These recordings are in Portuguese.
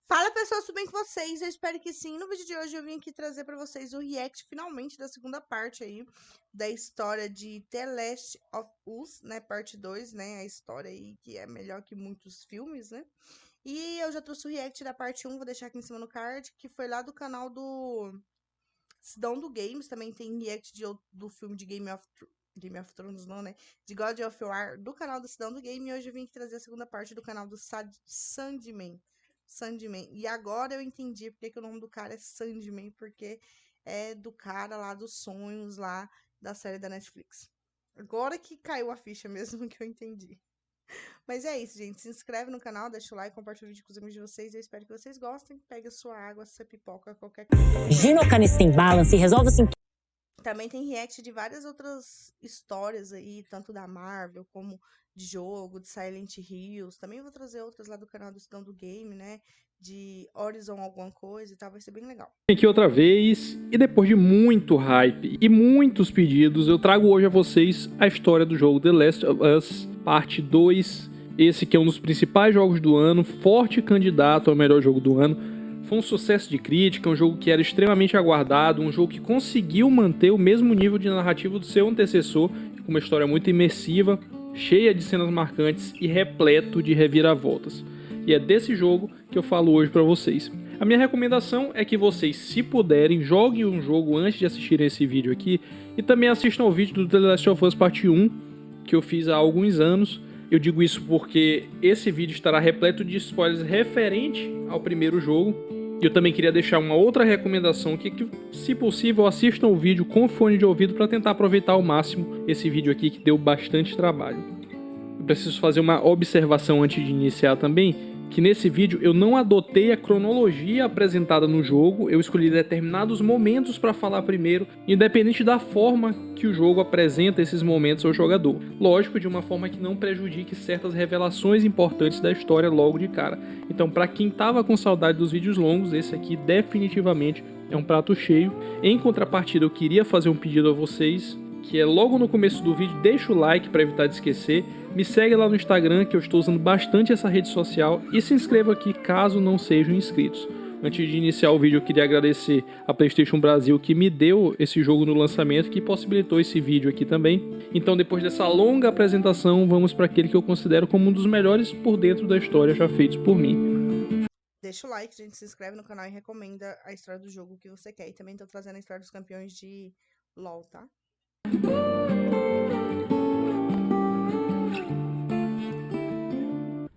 Fala pessoal, tudo bem com vocês? Eu espero que sim. No vídeo de hoje eu vim aqui trazer pra vocês o react finalmente da segunda parte aí da história de The Last of Us, né, parte 2, né, a história aí que é melhor que muitos filmes, né? E eu já trouxe o react da parte 1, vou deixar aqui em cima no card, que foi lá do canal do Cidão do Games, também tem react do filme de Game of Thrones não, né? De God of War, do canal do Cidão do Game, e hoje eu vim aqui trazer a segunda parte do canal do Sandman. Sandman. E agora eu entendi porque que o nome do cara é Sandman, porque é do cara lá dos sonhos lá da série da Netflix. Agora que caiu a ficha mesmo que eu entendi. Mas é isso, gente. Se inscreve no canal, deixa o like, compartilha o vídeo com os amigos de vocês. Eu espero que vocês gostem. Pega sua água, sua pipoca, qualquer coisa. Ginocanestem Balance resolve os Também tem react de várias outras histórias aí, tanto da Marvel como de jogo, de Silent Hills. Também vou trazer outras lá do canal do Cidão do Game, né? De Horizon alguma coisa e tal, vai ser bem legal. Aqui outra vez, e depois de muito hype e muitos pedidos, eu trago hoje a vocês a história do jogo The Last of Us Parte 2. Esse que é um dos principais jogos do ano, forte candidato ao melhor jogo do ano. Foi um sucesso de crítica, um jogo que era extremamente aguardado, um jogo que conseguiu manter o mesmo nível de narrativa do seu antecessor, com uma história muito imersiva, cheia de cenas marcantes e repleto de reviravoltas. E é desse jogo que eu falo hoje para vocês. A minha recomendação é que vocês, se puderem, joguem um jogo antes de assistirem esse vídeo aqui e também assistam ao vídeo do The Last of Us Parte 1, que eu fiz há alguns anos. Eu digo isso porque esse vídeo estará repleto de spoilers referente ao primeiro jogo. E eu também queria deixar uma outra recomendação que se possível, assistam o vídeo com fone de ouvido para tentar aproveitar ao máximo esse vídeo aqui que deu bastante trabalho. Eu preciso fazer uma observação antes de iniciar também, que nesse vídeo eu não adotei a cronologia apresentada no jogo, eu escolhi determinados momentos para falar primeiro, independente da forma que o jogo apresenta esses momentos ao jogador. Lógico, de uma forma que não prejudique certas revelações importantes da história logo de cara. Então, para quem tava com saudade dos vídeos longos, esse aqui definitivamente é um prato cheio. Em contrapartida, eu queria fazer um pedido a vocês, que é logo no começo do vídeo, deixa o like para evitar de esquecer, me segue lá no Instagram que eu estou usando bastante essa rede social e se inscreva aqui caso não sejam inscritos. Antes de iniciar o vídeo eu queria agradecer a PlayStation Brasil que me deu esse jogo no lançamento, que possibilitou esse vídeo aqui também. Então depois dessa longa apresentação vamos para aquele que eu considero como um dos melhores por dentro da história já feitos por mim. Deixa o like, gente, se inscreve no canal e recomenda a história do jogo que você quer. E também tô trazendo a história dos campeões de LoL, tá?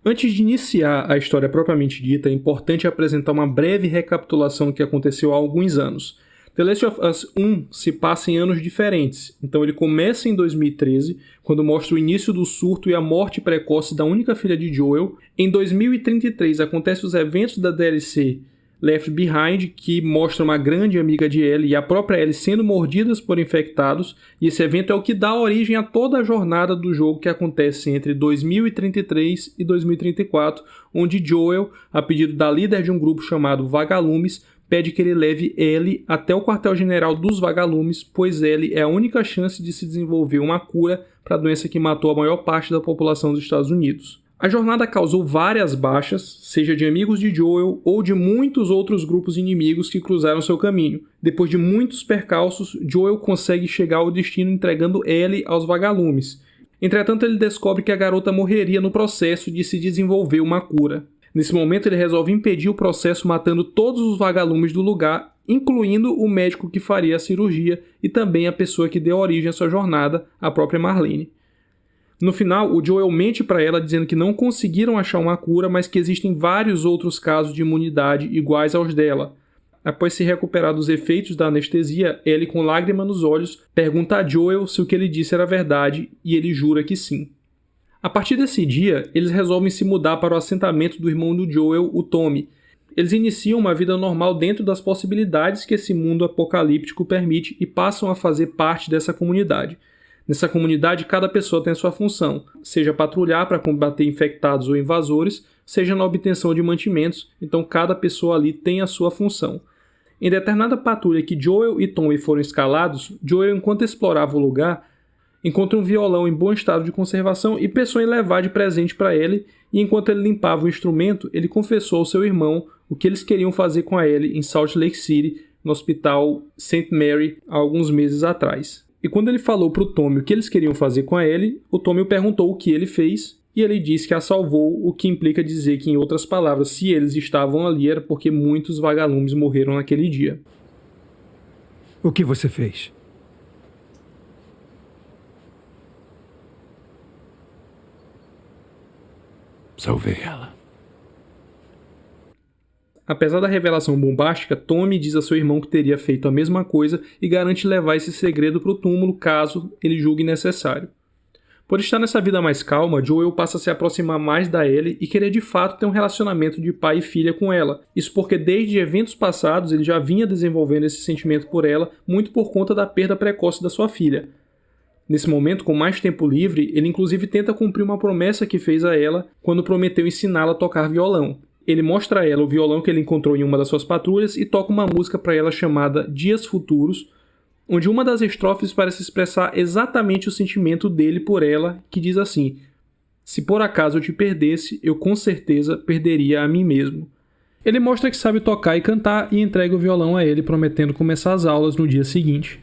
Antes de iniciar a história propriamente dita, é importante apresentar uma breve recapitulação do que aconteceu há alguns anos. The Last of Us 1 se passa em anos diferentes, então ele começa em 2013, quando mostra o início do surto e a morte precoce da única filha de Joel. Em 2033 acontecem os eventos da DLC Left Behind, que mostra uma grande amiga de Ellie e a própria Ellie sendo mordidas por infectados, e esse evento é o que dá origem a toda a jornada do jogo que acontece entre 2033 e 2034, onde Joel, a pedido da líder de um grupo chamado Vagalumes, pede que ele leve Ellie até o quartel-general dos Vagalumes, pois Ellie é a única chance de se desenvolver uma cura para a doença que matou a maior parte da população dos Estados Unidos. A jornada causou várias baixas, seja de amigos de Joel ou de muitos outros grupos inimigos que cruzaram seu caminho. Depois de muitos percalços, Joel consegue chegar ao destino entregando Ellie aos Vagalumes. Entretanto, ele descobre que a garota morreria no processo de se desenvolver uma cura. Nesse momento, ele resolve impedir o processo matando todos os Vagalumes do lugar, incluindo o médico que faria a cirurgia e também a pessoa que deu origem à sua jornada, a própria Marlene. No final, o Joel mente para ela dizendo que não conseguiram achar uma cura, mas que existem vários outros casos de imunidade iguais aos dela. Após se recuperar dos efeitos da anestesia, Ellie, com lágrima nos olhos, pergunta a Joel se o que ele disse era verdade, e ele jura que sim. A partir desse dia, eles resolvem se mudar para o assentamento do irmão do Joel, o Tommy. Eles iniciam uma vida normal dentro das possibilidades que esse mundo apocalíptico permite e passam a fazer parte dessa comunidade. Nessa comunidade, cada pessoa tem a sua função, seja patrulhar para combater infectados ou invasores, seja na obtenção de mantimentos, então cada pessoa ali tem a sua função. Em determinada patrulha que Joel e Tommy foram escalados, Joel, enquanto explorava o lugar, encontra um violão em bom estado de conservação e pensou em levar de presente para ele, e enquanto ele limpava o instrumento, ele confessou ao seu irmão o que eles queriam fazer com a Ellie em Salt Lake City, no hospital St. Mary, há alguns meses atrás. E quando ele falou para o Tommy o que eles queriam fazer com a Ellie, o Tommy perguntou o que ele fez, e ele disse que a salvou, o que implica dizer que, em outras palavras, se eles estavam ali era porque muitos vagalumes morreram naquele dia. O que você fez? Salvei ela. Apesar da revelação bombástica, Tommy diz a seu irmão que teria feito a mesma coisa e garante levar esse segredo para o túmulo caso ele julgue necessário. Por estar nessa vida mais calma, Joel passa a se aproximar mais da Ellie e querer de fato ter um relacionamento de pai e filha com ela. Isso porque desde eventos passados ele já vinha desenvolvendo esse sentimento por ela, muito por conta da perda precoce da sua filha. Nesse momento, com mais tempo livre, ele inclusive tenta cumprir uma promessa que fez a ela quando prometeu ensiná-la a tocar violão. Ele mostra a ela o violão que ele encontrou em uma das suas patrulhas e toca uma música para ela chamada Dias Futuros, onde uma das estrofes parece expressar exatamente o sentimento dele por ela, que diz assim: "Se por acaso eu te perdesse, eu com certeza perderia a mim mesmo." Ele mostra que sabe tocar e cantar e entrega o violão a ele, prometendo começar as aulas no dia seguinte.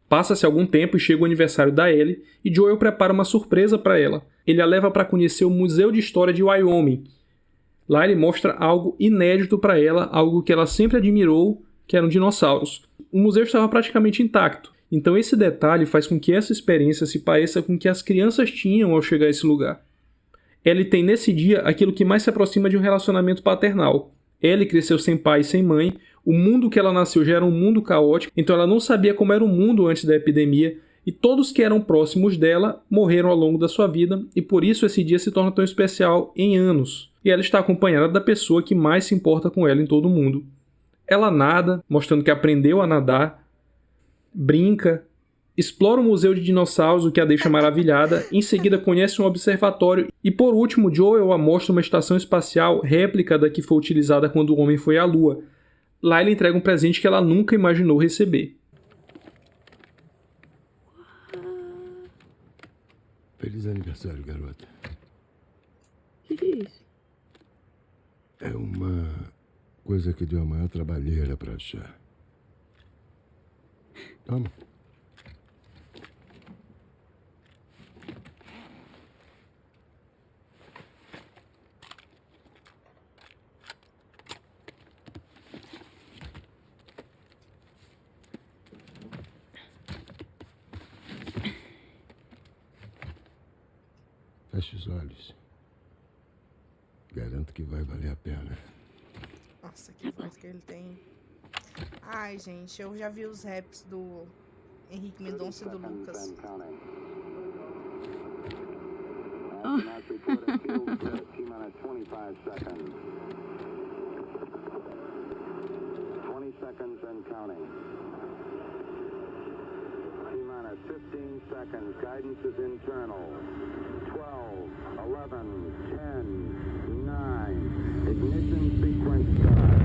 Passa-se algum tempo e chega o aniversário da Ellie, e Joel prepara uma surpresa para ela. Ele a leva para conhecer o Museu de História de Wyoming. Lá ele mostra algo inédito para ela, algo que ela sempre admirou, que eram dinossauros. O museu estava praticamente intacto, então esse detalhe faz com que essa experiência se pareça com o que as crianças tinham ao chegar a esse lugar. Ellie tem nesse dia aquilo que mais se aproxima de um relacionamento paternal. Ellie cresceu sem pai e sem mãe, o mundo que ela nasceu já era um mundo caótico, então ela não sabia como era o mundo antes da epidemia, e todos que eram próximos dela morreram ao longo da sua vida, e por isso esse dia se torna tão especial em anos. E ela está acompanhada da pessoa que mais se importa com ela em todo o mundo. Ela nada, mostrando que aprendeu a nadar, brinca, explora o museu de dinossauros, o que a deixa maravilhada, em seguida conhece um observatório e, por último, Joel a mostra uma estação espacial réplica da que foi utilizada quando o homem foi à Lua. Lá ele entrega um presente que ela nunca imaginou receber. Feliz aniversário, garota. O que é isso? É uma coisa que deu a maior trabalheira pra achar. Toma. Feche os olhos. Garanto que vai valer a pena. Nossa, que voz que ele tem. Ai, gente, eu já vi os raps do Henrique Mendonça e do Lucas. Seconds and counting. T-minus 15 seconds. Guidance is internal. 12, 11, 10, 9. Ignition sequence start.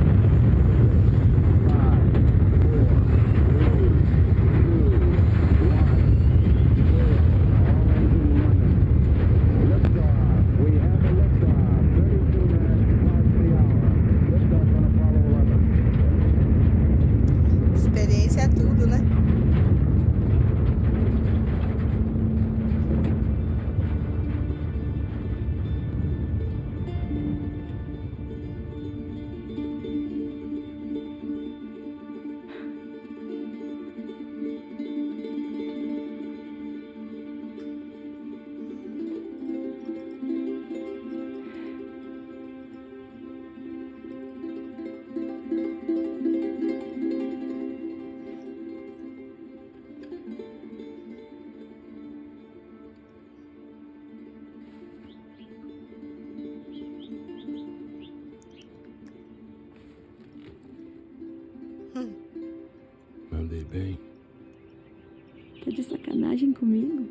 5, 4, 3, 2, 1, 0. All engine running. Liftoff. We have a liftoff. 32 minutes past the hour. Liftoff on Apollo 11. Experiência é tudo, né? Mandei bem. Tá de sacanagem comigo?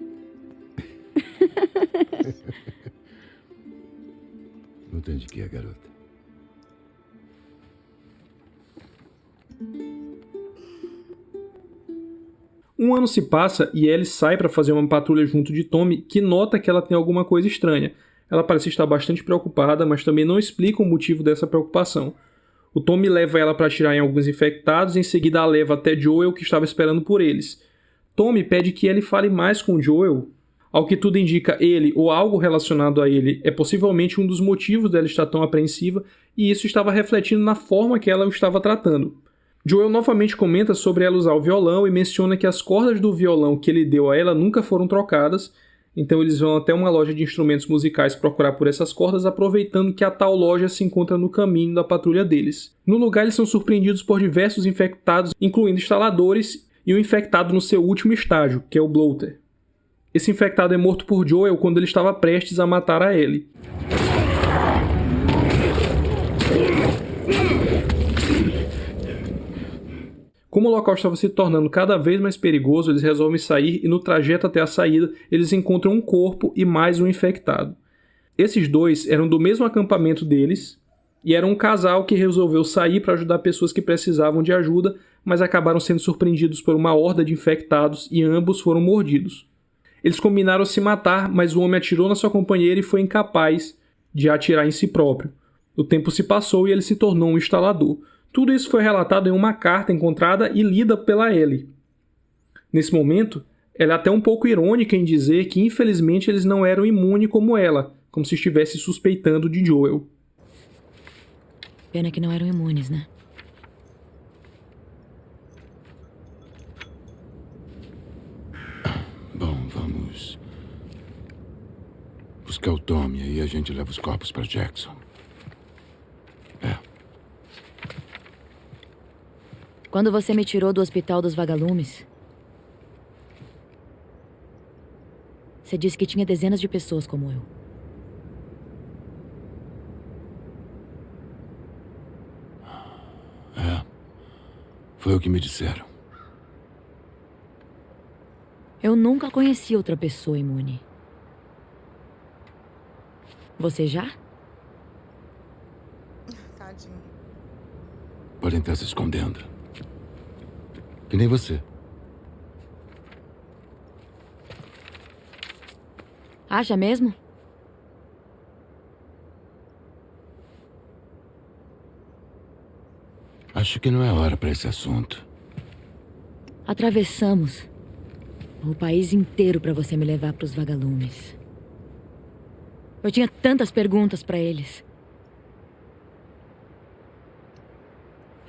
Não tem de quê, garota. Um ano se passa e Ellie sai para fazer uma patrulha junto de Tommy, que nota que ela tem alguma coisa estranha. Ela parece estar bastante preocupada, mas também não explica o motivo dessa preocupação. O Tommy leva ela para atirar em alguns infectados e em seguida a leva até Joel, que estava esperando por eles. Tommy pede que ele fale mais com Joel. Ao que tudo indica, ele, ou algo relacionado a ele, é possivelmente um dos motivos dela estar tão apreensiva, e isso estava refletindo na forma que ela o estava tratando. Joel novamente comenta sobre ela usar o violão e menciona que as cordas do violão que ele deu a ela nunca foram trocadas, então eles vão até uma loja de instrumentos musicais procurar por essas cordas, aproveitando que a tal loja se encontra no caminho da patrulha deles. No lugar eles são surpreendidos por diversos infectados, incluindo instaladores e um infectado no seu último estágio, que é o Bloater. Esse infectado é morto por Joel quando ele estava prestes a matar a Ellie. Como o local estava se tornando cada vez mais perigoso, eles resolvem sair e no trajeto até a saída eles encontram um corpo e mais um infectado. Esses dois eram do mesmo acampamento deles e eram um casal que resolveu sair para ajudar pessoas que precisavam de ajuda, mas acabaram sendo surpreendidos por uma horda de infectados e ambos foram mordidos. Eles combinaram se matar, mas o homem atirou na sua companheira e foi incapaz de atirar em si próprio. O tempo se passou e ele se tornou um instalador. Tudo isso foi relatado em uma carta encontrada e lida pela Ellie. Nesse momento, ela é até um pouco irônica em dizer que infelizmente eles não eram imunes como ela, como se estivesse suspeitando de Joel. Pena que não eram imunes, né? Bom, vamos buscar o Tommy e a gente leva os corpos para Jackson. Quando você me tirou do hospital dos vagalumes, você disse que tinha dezenas de pessoas como eu. Foi o que me disseram. Eu nunca conheci outra pessoa imune. Você já? Tadinho. Podem estar se escondendo. Que nem você. Acha mesmo? Acho que não é hora para esse assunto. Atravessamos o país inteiro para você me levar para os vagalumes. Eu tinha tantas perguntas para eles.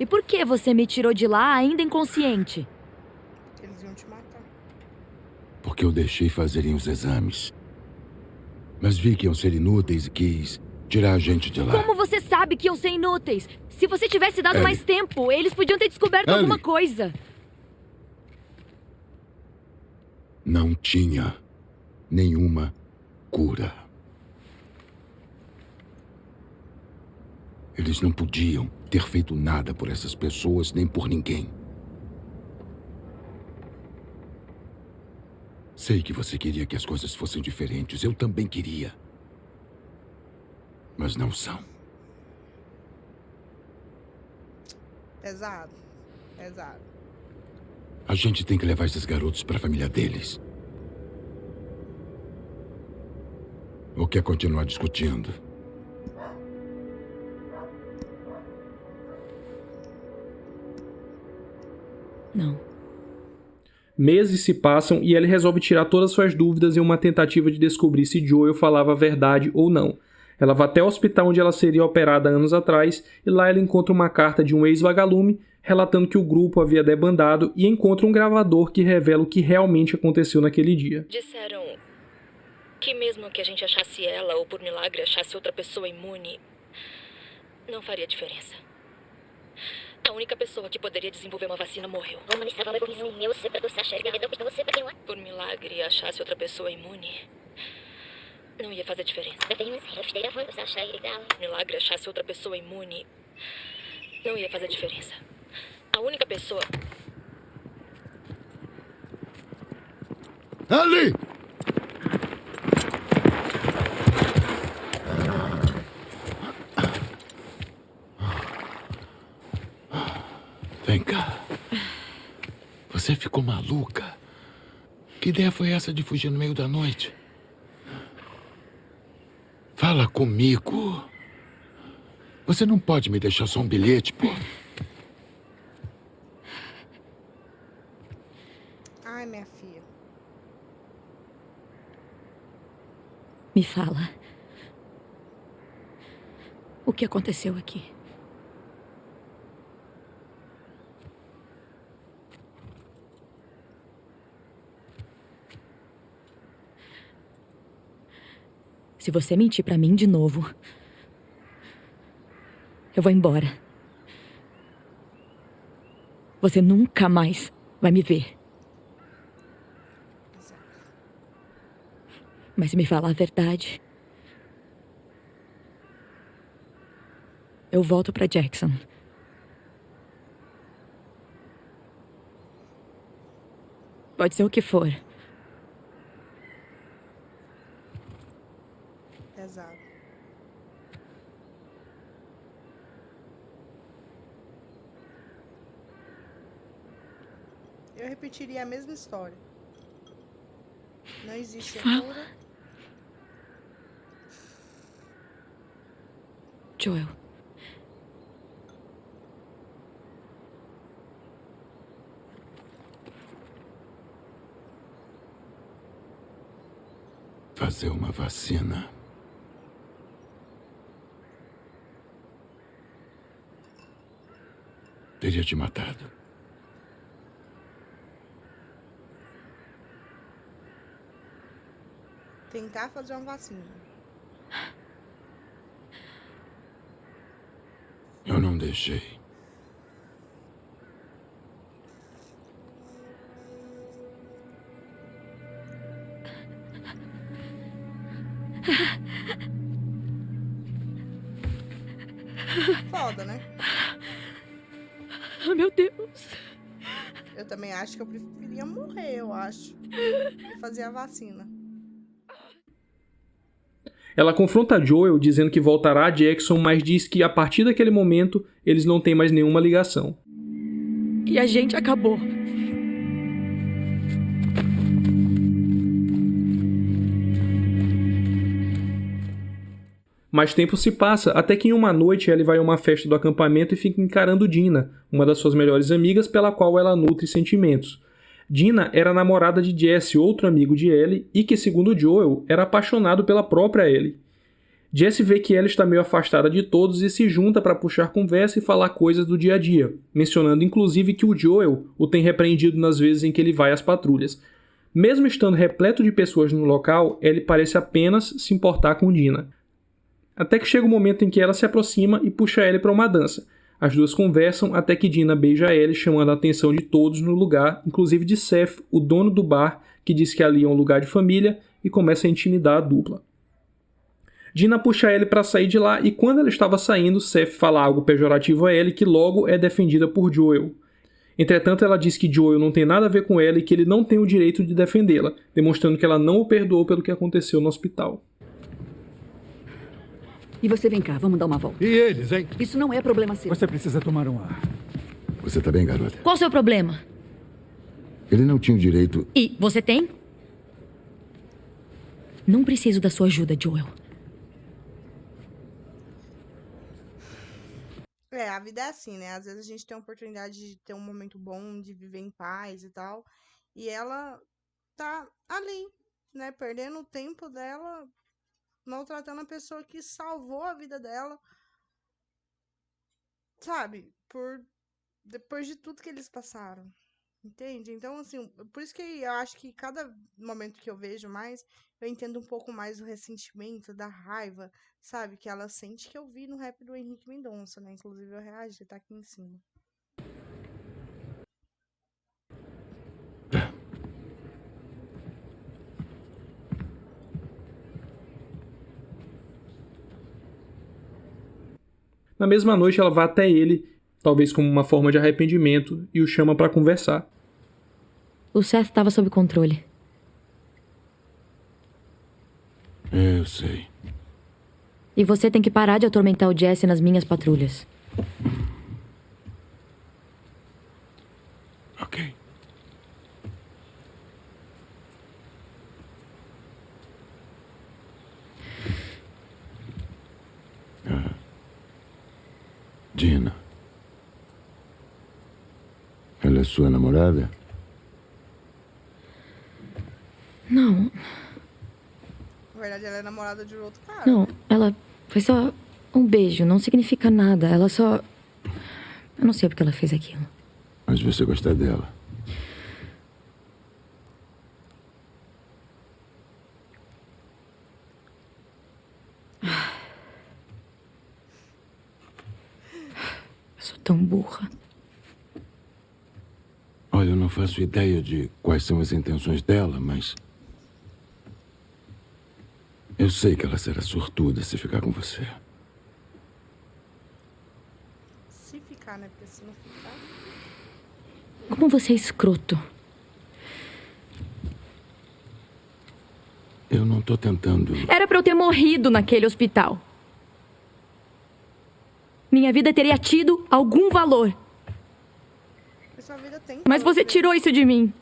E por que você me tirou de lá ainda inconsciente? Eles iam te matar. Porque eu deixei fazerem os exames. Mas vi que iam ser inúteis e quis tirar a gente de lá. Como você sabe que iam ser inúteis? Se você tivesse dado Ellie. mais tempo, eles podiam ter descoberto Ellie. alguma coisa. Não tinha nenhuma cura. Eles não podiam ter feito nada por essas pessoas, nem por ninguém. Sei que você queria que as coisas fossem diferentes. Eu também queria. Mas não são. Pesado. Pesado. A gente tem que levar esses garotos para a família deles. Ou quer continuar discutindo? Não. Meses se passam e ele resolve tirar todas suas dúvidas em uma tentativa de descobrir se Joel falava a verdade ou não. Ela vai até o hospital onde ela seria operada anos atrás e lá ela encontra uma carta de um ex-vagalume relatando que o grupo havia debandado e encontra um gravador que revela o que realmente aconteceu naquele dia. Disseram que mesmo que a gente achasse ela ou por milagre achasse outra pessoa imune, não faria diferença. A única pessoa que poderia desenvolver uma vacina morreu. Por milagre achasse outra pessoa imune, não ia fazer diferença. Por milagre achasse outra pessoa imune, não ia fazer diferença. A única pessoa... Ali! Vem cá. Você ficou maluca? Que ideia foi essa de fugir no meio da noite? Fala comigo. Você não pode me deixar só um bilhete, pô. Ai, minha filha. Me fala. O que aconteceu aqui? Se você mentir pra mim de novo, eu vou embora. Você nunca mais vai me ver. Mas se me falar a verdade, eu volto pra Jackson. Pode ser o que for. Pesado. Eu repetiria a mesma história. Não existe Fala. cura. Joel. Fazer uma vacina. Teria te matado. Tentar fazer uma vacina. Eu não deixei. Foda, né? Oh, meu Deus. Eu também acho que eu preferia morrer, eu acho. E fazer a vacina. Ela confronta Joel dizendo que voltará a Jackson, mas diz que a partir daquele momento eles não têm mais nenhuma ligação. E a gente acabou. Mais tempo se passa, até que em uma noite Ellie vai a uma festa do acampamento e fica encarando Dina, uma das suas melhores amigas pela qual ela nutre sentimentos. Dina era namorada de Jesse, outro amigo de Ellie, e que, segundo Joel, era apaixonado pela própria Ellie. Jesse vê que Ellie está meio afastada de todos e se junta para puxar conversa e falar coisas do dia a dia, mencionando inclusive que o Joel o tem repreendido nas vezes em que ele vai às patrulhas. Mesmo estando repleto de pessoas no local, Ellie parece apenas se importar com Dina. Até que chega o momento em que ela se aproxima e puxa Ellie para uma dança. As duas conversam até que Dina beija Ellie, chamando a atenção de todos no lugar, inclusive de Seth, o dono do bar, que diz que ali é um lugar de família, e começa a intimidar a dupla. Dina puxa Ellie para sair de lá e quando ela estava saindo, Seth fala algo pejorativo a Ellie que logo é defendida por Joel. Entretanto, ela diz que Joel não tem nada a ver com ela e que ele não tem o direito de defendê-la, demonstrando que ela não o perdoou pelo que aconteceu no hospital. E você vem cá, vamos dar uma volta. E eles, hein? Isso não é problema seu. Você precisa tomar um ar. Você tá bem, garota? Qual o seu problema? Ele não tinha o direito... E você tem? Não preciso da sua ajuda, Joel. A vida é assim, né? Às vezes a gente tem a oportunidade de ter um momento bom, de viver em paz e tal. E ela tá ali, né? Perdendo o tempo dela, maltratando a pessoa que salvou a vida dela. Sabe? Depois de tudo que eles passaram. Entende? Então, assim, por isso que eu acho que cada momento que eu vejo mais, eu entendo um pouco mais o ressentimento, da raiva, sabe? Que ela sente, que eu vi no rap do Henrique Mendonça, né? Inclusive eu reagi, tá aqui em cima. Na mesma noite ela vai até ele, talvez como uma forma de arrependimento, e o chama para conversar. O Seth estava sob controle. Eu sei. E você tem que parar de atormentar o Jesse nas minhas patrulhas. Ok. Dina. Ela é sua namorada? Não, Na verdade, ela é namorada de outro cara. não. Ela foi só um beijo. Não significa nada. Ela só... Eu não sei porque ela fez aquilo. Mas você gosta dela. Eu sou tão burra. Olha, eu não faço ideia de quais são as intenções dela, mas... eu sei que ela será sortuda se ficar com você. Se ficar, né? Porque se não ficar... Como você é escroto. Eu não tô tentando... Era pra eu ter morrido naquele hospital. Minha vida teria tido algum valor. Mas sua vida tem Mas valor, você né? tirou isso de mim.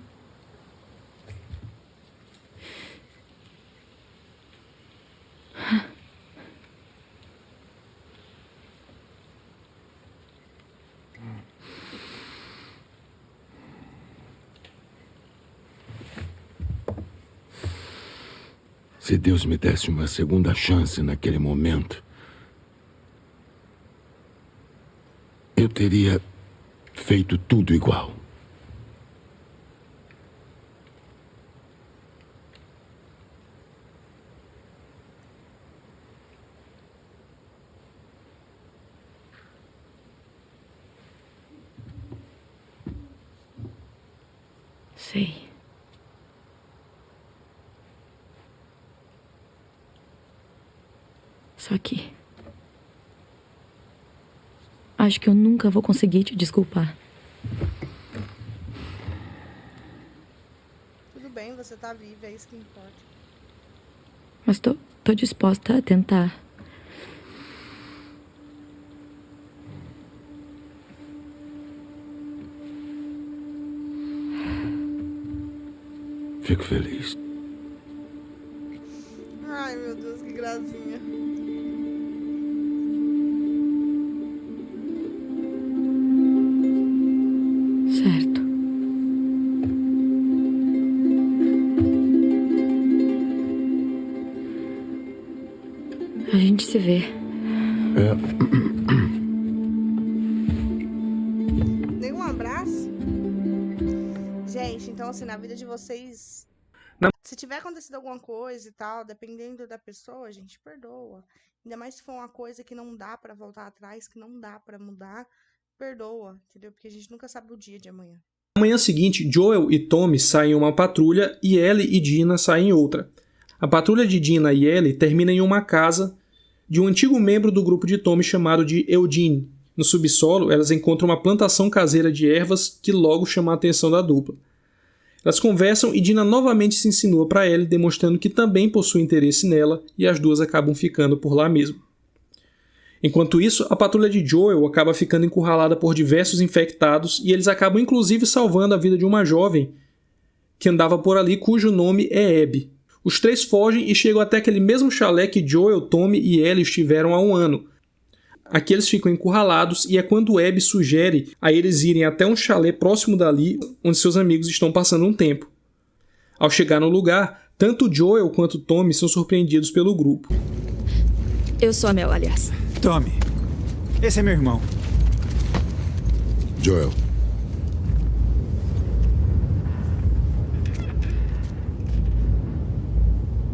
Se Deus me desse uma segunda chance naquele momento, eu teria feito tudo igual. Sei. Só que... acho que eu nunca vou conseguir te desculpar. Tudo bem, você tá viva, é isso que importa. Mas tô disposta a tentar. Fico feliz. Ai, meu Deus, que gracinha. Certo. A gente se vê. Dei um abraço. Gente, então assim, na vida de vocês... Não. Se tiver acontecido alguma coisa e tal, dependendo da pessoa, a gente perdoa. Ainda mais se for uma coisa que não dá pra voltar atrás, que não dá pra mudar, perdoa, entendeu? Porque a gente nunca sabe o dia de amanhã. Na manhã seguinte, Joel e Tommy saem em uma patrulha e Ellie e Dina saem em outra. A patrulha de Dina e Ellie termina em uma casa de um antigo membro do grupo de Tommy chamado de Eugene. No subsolo, elas encontram uma plantação caseira de ervas que logo chama a atenção da dupla. Elas conversam e Dina novamente se insinua para Ellie, demonstrando que também possui interesse nela, e as duas acabam ficando por lá mesmo. Enquanto isso, a patrulha de Joel acaba ficando encurralada por diversos infectados e eles acabam inclusive salvando a vida de uma jovem que andava por ali cujo nome é Abby. Os três fogem e chegam até aquele mesmo chalé que Joel, Tommy e Ellie estiveram há um ano. Aqui eles ficam encurralados e é quando Abby sugere a eles irem até um chalé próximo dali onde seus amigos estão passando um tempo. Ao chegar no lugar, tanto Joel quanto Tommy são surpreendidos pelo grupo. Eu sou a Mel, aliás. Tommy, esse é meu irmão. Joel.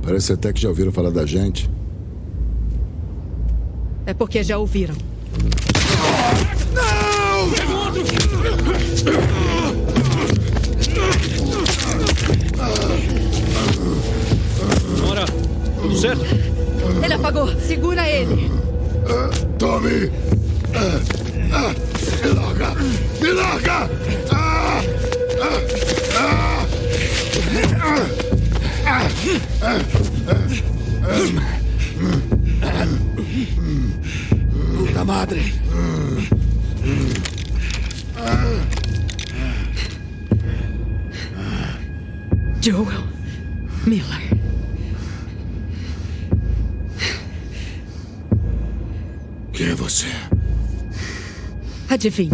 Parece até que já ouviram falar da gente. É porque já ouviram. Bora, tudo certo? Ele apagou. Segura ele. Tommy! Me larga! Me larga! Puta madre. Joel Miller. Quem é você? Adivinha?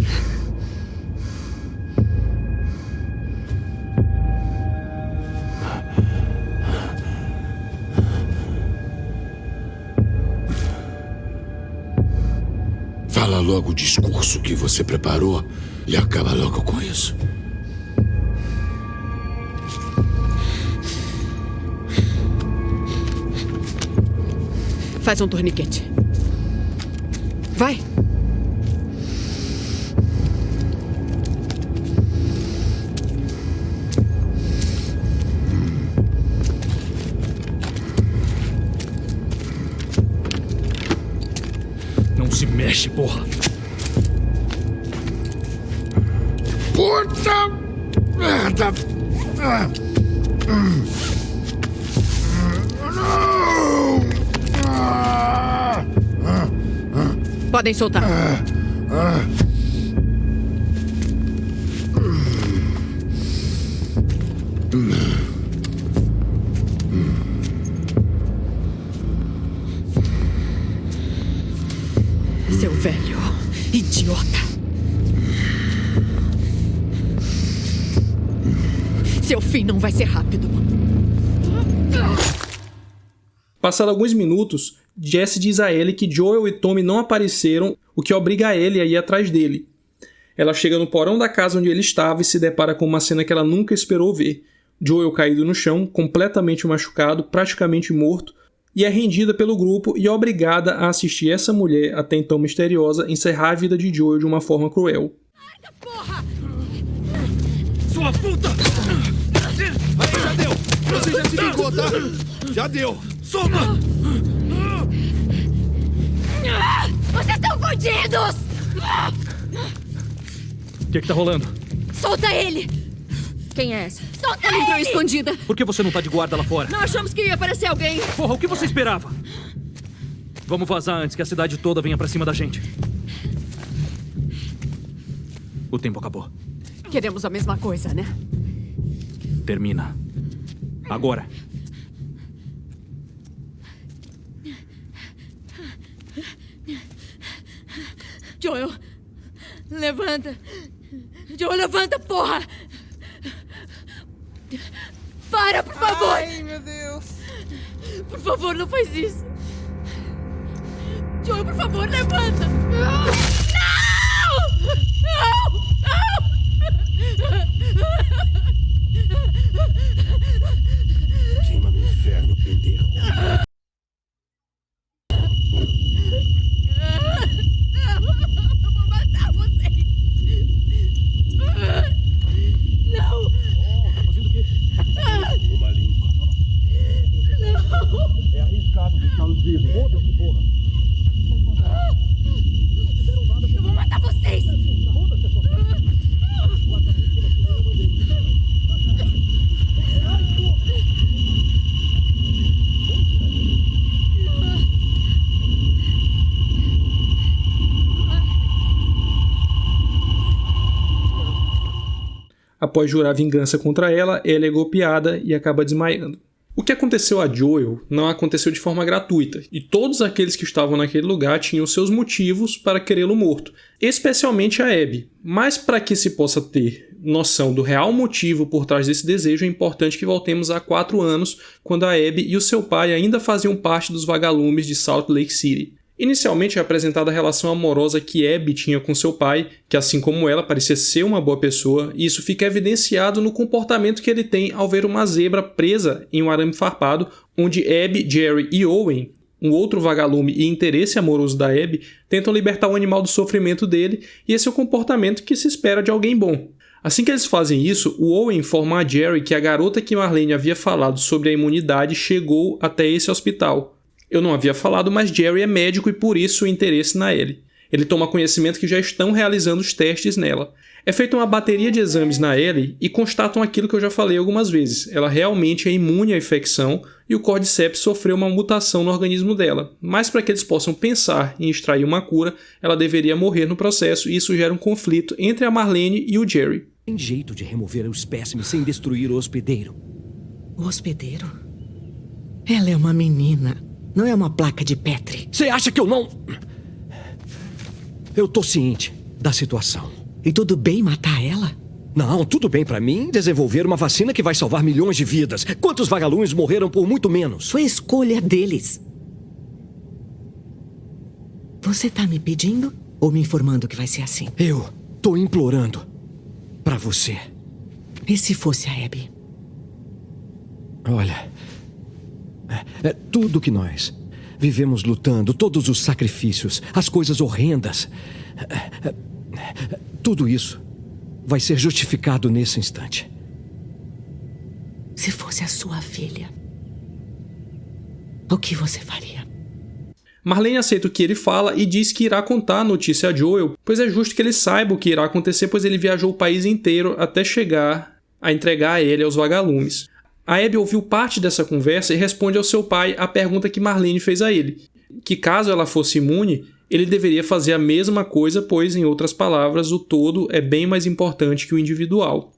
Fala logo o discurso que você preparou e acaba logo com isso. Faz um torniquete. Vai. Não se mexe, porra. Puta merda! Podem soltar. Seu velho idiota. Seu fim não vai ser rápido. Passados alguns minutos, Jesse diz a Ellie que Joel e Tommy não apareceram, o que obriga a Ellie a ir atrás dele. Ela chega no porão da casa onde ele estava e se depara com uma cena que ela nunca esperou ver. Joel caído no chão, completamente machucado, praticamente morto, e é rendida pelo grupo e é obrigada a assistir essa mulher, até então misteriosa, encerrar a vida de Joel de uma forma cruel. Porra! Sua puta! Aí, já deu! Você já se ligou, tá? Já deu! Solta! Vocês estão fodidos! O que tá rolando? Solta ele! Quem é essa? Solta Ela entrou ele! escondida. Por que você não tá de guarda lá fora? Não achamos que ia aparecer alguém. Porra, o que você esperava? Vamos vazar antes que a cidade toda venha pra cima da gente. O tempo acabou. Queremos a mesma coisa, né? Termina. Agora. Joel, levanta. Joel, levanta, porra! Para, por favor! Ai, meu Deus. Por favor, não faz isso. Joel, por favor, levanta! Não! Queima no inferno, pendejo. Eu vou matar vocês! Não! Tá fazendo o quê? Uma limpa. É arriscado deixá-los vivos. Foda-se, porra. Eu vou matar vocês! Após jurar vingança contra ela, ela é golpeada e acaba desmaiando. O que aconteceu a Joel não aconteceu de forma gratuita, e todos aqueles que estavam naquele lugar tinham seus motivos para querê-lo morto, especialmente a Abby. Mas para que se possa ter noção do real motivo por trás desse desejo, é importante que voltemos a 4 anos, quando a Abby e o seu pai ainda faziam parte dos vagalumes de Salt Lake City. Inicialmente é apresentada a relação amorosa que Abby tinha com seu pai, que assim como ela parecia ser uma boa pessoa, e isso fica evidenciado no comportamento que ele tem ao ver uma zebra presa em um arame farpado, onde Abby, Jerry e Owen, um outro vagalume e interesse amoroso da Abby, tentam libertar o animal do sofrimento dele, e esse é o comportamento que se espera de alguém bom. Assim que eles fazem isso, o Owen informa a Jerry que a garota que Marlene havia falado sobre a imunidade chegou até esse hospital. Eu não havia falado, mas Jerry é médico e por isso o interesse na Ellie. Ele toma conhecimento que já estão realizando os testes nela. É feita uma bateria de exames na Ellie e constatam aquilo que eu já falei algumas vezes. Ela realmente é imune à infecção e o Cordyceps sofreu uma mutação no organismo dela. Mas para que eles possam pensar em extrair uma cura, ela deveria morrer no processo e isso gera um conflito entre a Marlene e o Jerry. Tem jeito de remover o espécime sem destruir o hospedeiro. O hospedeiro? Ela é uma menina. Não é uma placa de Petri. Você acha que eu não... Eu tô ciente. da situação. E tudo bem matar ela? Não, tudo bem pra mim desenvolver uma vacina que vai salvar milhões de vidas. Quantos vagalumes morreram por muito menos? Foi escolha deles. Você tá me pedindo ou me informando que vai ser assim? Eu tô implorando pra você. E se fosse a Abby? Olha, tudo que nós vivemos lutando, todos os sacrifícios, as coisas horrendas, tudo isso vai ser justificado nesse instante. Se fosse a sua filha, o que você faria? Marlene aceita o que ele fala e diz que irá contar a notícia a Joel, pois é justo que ele saiba o que irá acontecer, pois ele viajou o país inteiro até chegar a entregar ele aos vagalumes. A Abby ouviu parte dessa conversa e responde ao seu pai a pergunta que Marlene fez a ele, que caso ela fosse imune, ele deveria fazer a mesma coisa, pois, em outras palavras, o todo é bem mais importante que o individual.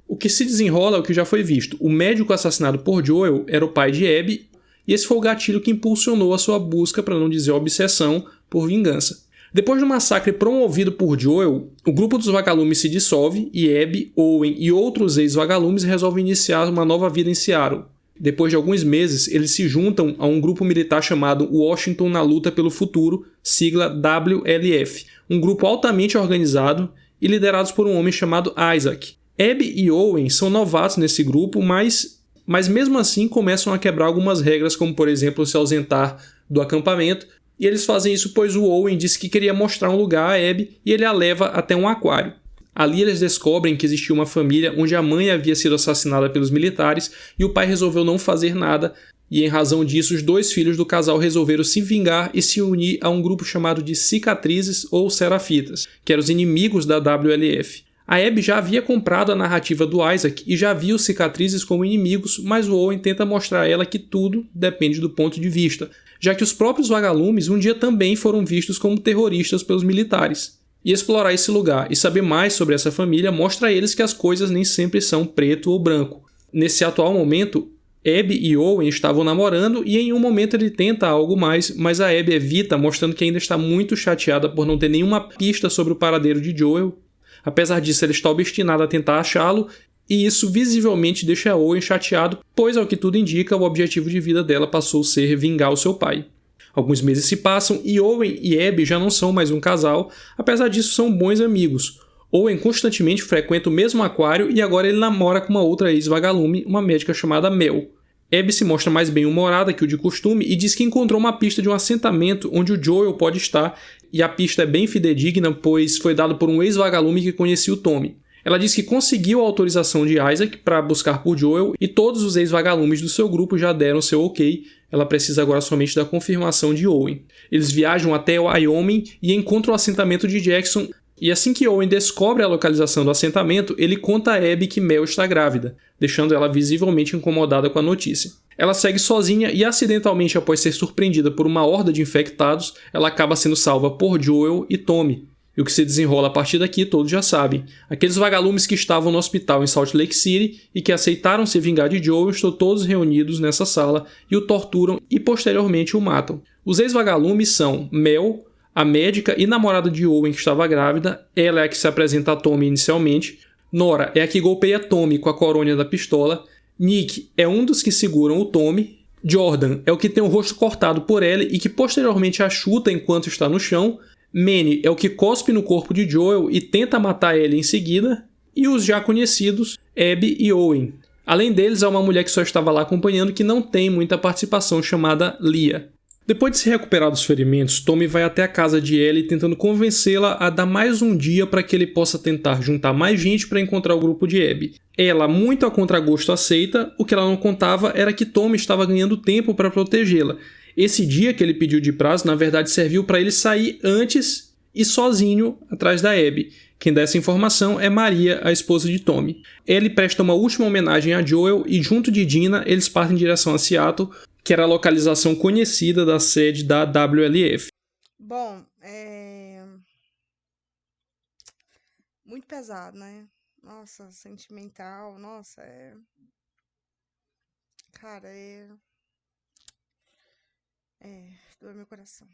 O que se desenrola é o que já foi visto. O médico assassinado por Joel era o pai de Abby, e esse foi o gatilho que impulsionou a sua busca, para não dizer obsessão, por vingança. Depois do massacre promovido por Joel, o grupo dos vagalumes se dissolve e Abby, Owen e outros ex-vagalumes resolvem iniciar uma nova vida em Seattle. Depois de alguns meses, eles se juntam a um grupo militar chamado Washington na Luta pelo Futuro, sigla WLF, um grupo altamente organizado e liderados por um homem chamado Isaac. Abby e Owen são novatos nesse grupo, mas mesmo assim começam a quebrar algumas regras, como por exemplo se ausentar do acampamento, e eles fazem isso pois o Owen disse que queria mostrar um lugar a Abby e ele a leva até um aquário. Ali eles descobrem que existia uma família onde a mãe havia sido assassinada pelos militares e o pai resolveu não fazer nada, e em razão disso os dois filhos do casal resolveram se vingar e se unir a um grupo chamado de Cicatrizes ou Serafitas, que eram os inimigos da WLF. A Abby já havia comprado a narrativa do Isaac e já via os Cicatrizes como inimigos, mas o Owen tenta mostrar a ela que tudo depende do ponto de vista, já que os próprios vagalumes um dia também foram vistos como terroristas pelos militares. E explorar esse lugar e saber mais sobre essa família mostra a eles que as coisas nem sempre são preto ou branco. Nesse atual momento, Abby e Owen estavam namorando e em um momento ele tenta algo mais, mas a Abby evita, mostrando que ainda está muito chateada por não ter nenhuma pista sobre o paradeiro de Joel. Apesar disso, ela está obstinada a tentar achá-lo, e isso visivelmente deixa Owen chateado, pois ao que tudo indica, o objetivo de vida dela passou a ser vingar o seu pai. Alguns meses se passam e Owen e Abby já não são mais um casal, apesar disso são bons amigos. Owen constantemente frequenta o mesmo aquário e agora ele namora com uma outra ex-vagalume, uma médica chamada Mel. Abby se mostra mais bem-humorada que o de costume e diz que encontrou uma pista de um assentamento onde o Joel pode estar, e a pista é bem fidedigna, pois foi dada por um ex-vagalume que conhecia o Tommy. Ela diz que conseguiu a autorização de Isaac para buscar por Joel e todos os ex-vagalumes do seu grupo já deram seu ok, ela precisa agora somente da confirmação de Owen. Eles viajam até Wyoming e encontram o assentamento de Jackson, e assim que Owen descobre a localização do assentamento, ele conta a Abby que Mel está grávida, deixando ela visivelmente incomodada com a notícia. Ela segue sozinha e acidentalmente, após ser surpreendida por uma horda de infectados, ela acaba sendo salva por Joel e Tommy. E o que se desenrola a partir daqui todos já sabem. Aqueles vagalumes que estavam no hospital em Salt Lake City e que aceitaram se vingar de Joel estão todos reunidos nessa sala e o torturam e posteriormente o matam. Os ex-vagalumes são Mel, a médica e namorada de Owen que estava grávida, ela é a que se apresenta a Tommy inicialmente, Nora é a que golpeia Tommy com a coronha da pistola, Nick é um dos que seguram o Tommy, Jordan é o que tem o rosto cortado por Ellie e que posteriormente a chuta enquanto está no chão, Manny é o que cospe no corpo de Joel e tenta matar Ellie em seguida, e os já conhecidos Abby e Owen. Além deles, há uma mulher que só estava lá acompanhando que não tem muita participação, chamada Leah. Depois de se recuperar dos ferimentos, Tommy vai até a casa de Ellie tentando convencê-la a dar mais um dia para que ele possa tentar juntar mais gente para encontrar o grupo de Abby. Ela, muito a contragosto, aceita, o que ela não contava era que Tommy estava ganhando tempo para protegê-la. Esse dia que ele pediu de prazo, na verdade, serviu para ele sair antes e sozinho atrás da Abby. Quem dá essa informação é Maria, a esposa de Tommy. Ellie presta uma última homenagem a Joel e, junto de Dina, eles partem em direção a Seattle, que era a localização conhecida da sede da WLF. Bom, muito pesado, né? Nossa, sentimental, nossa, cara, doeu meu coração.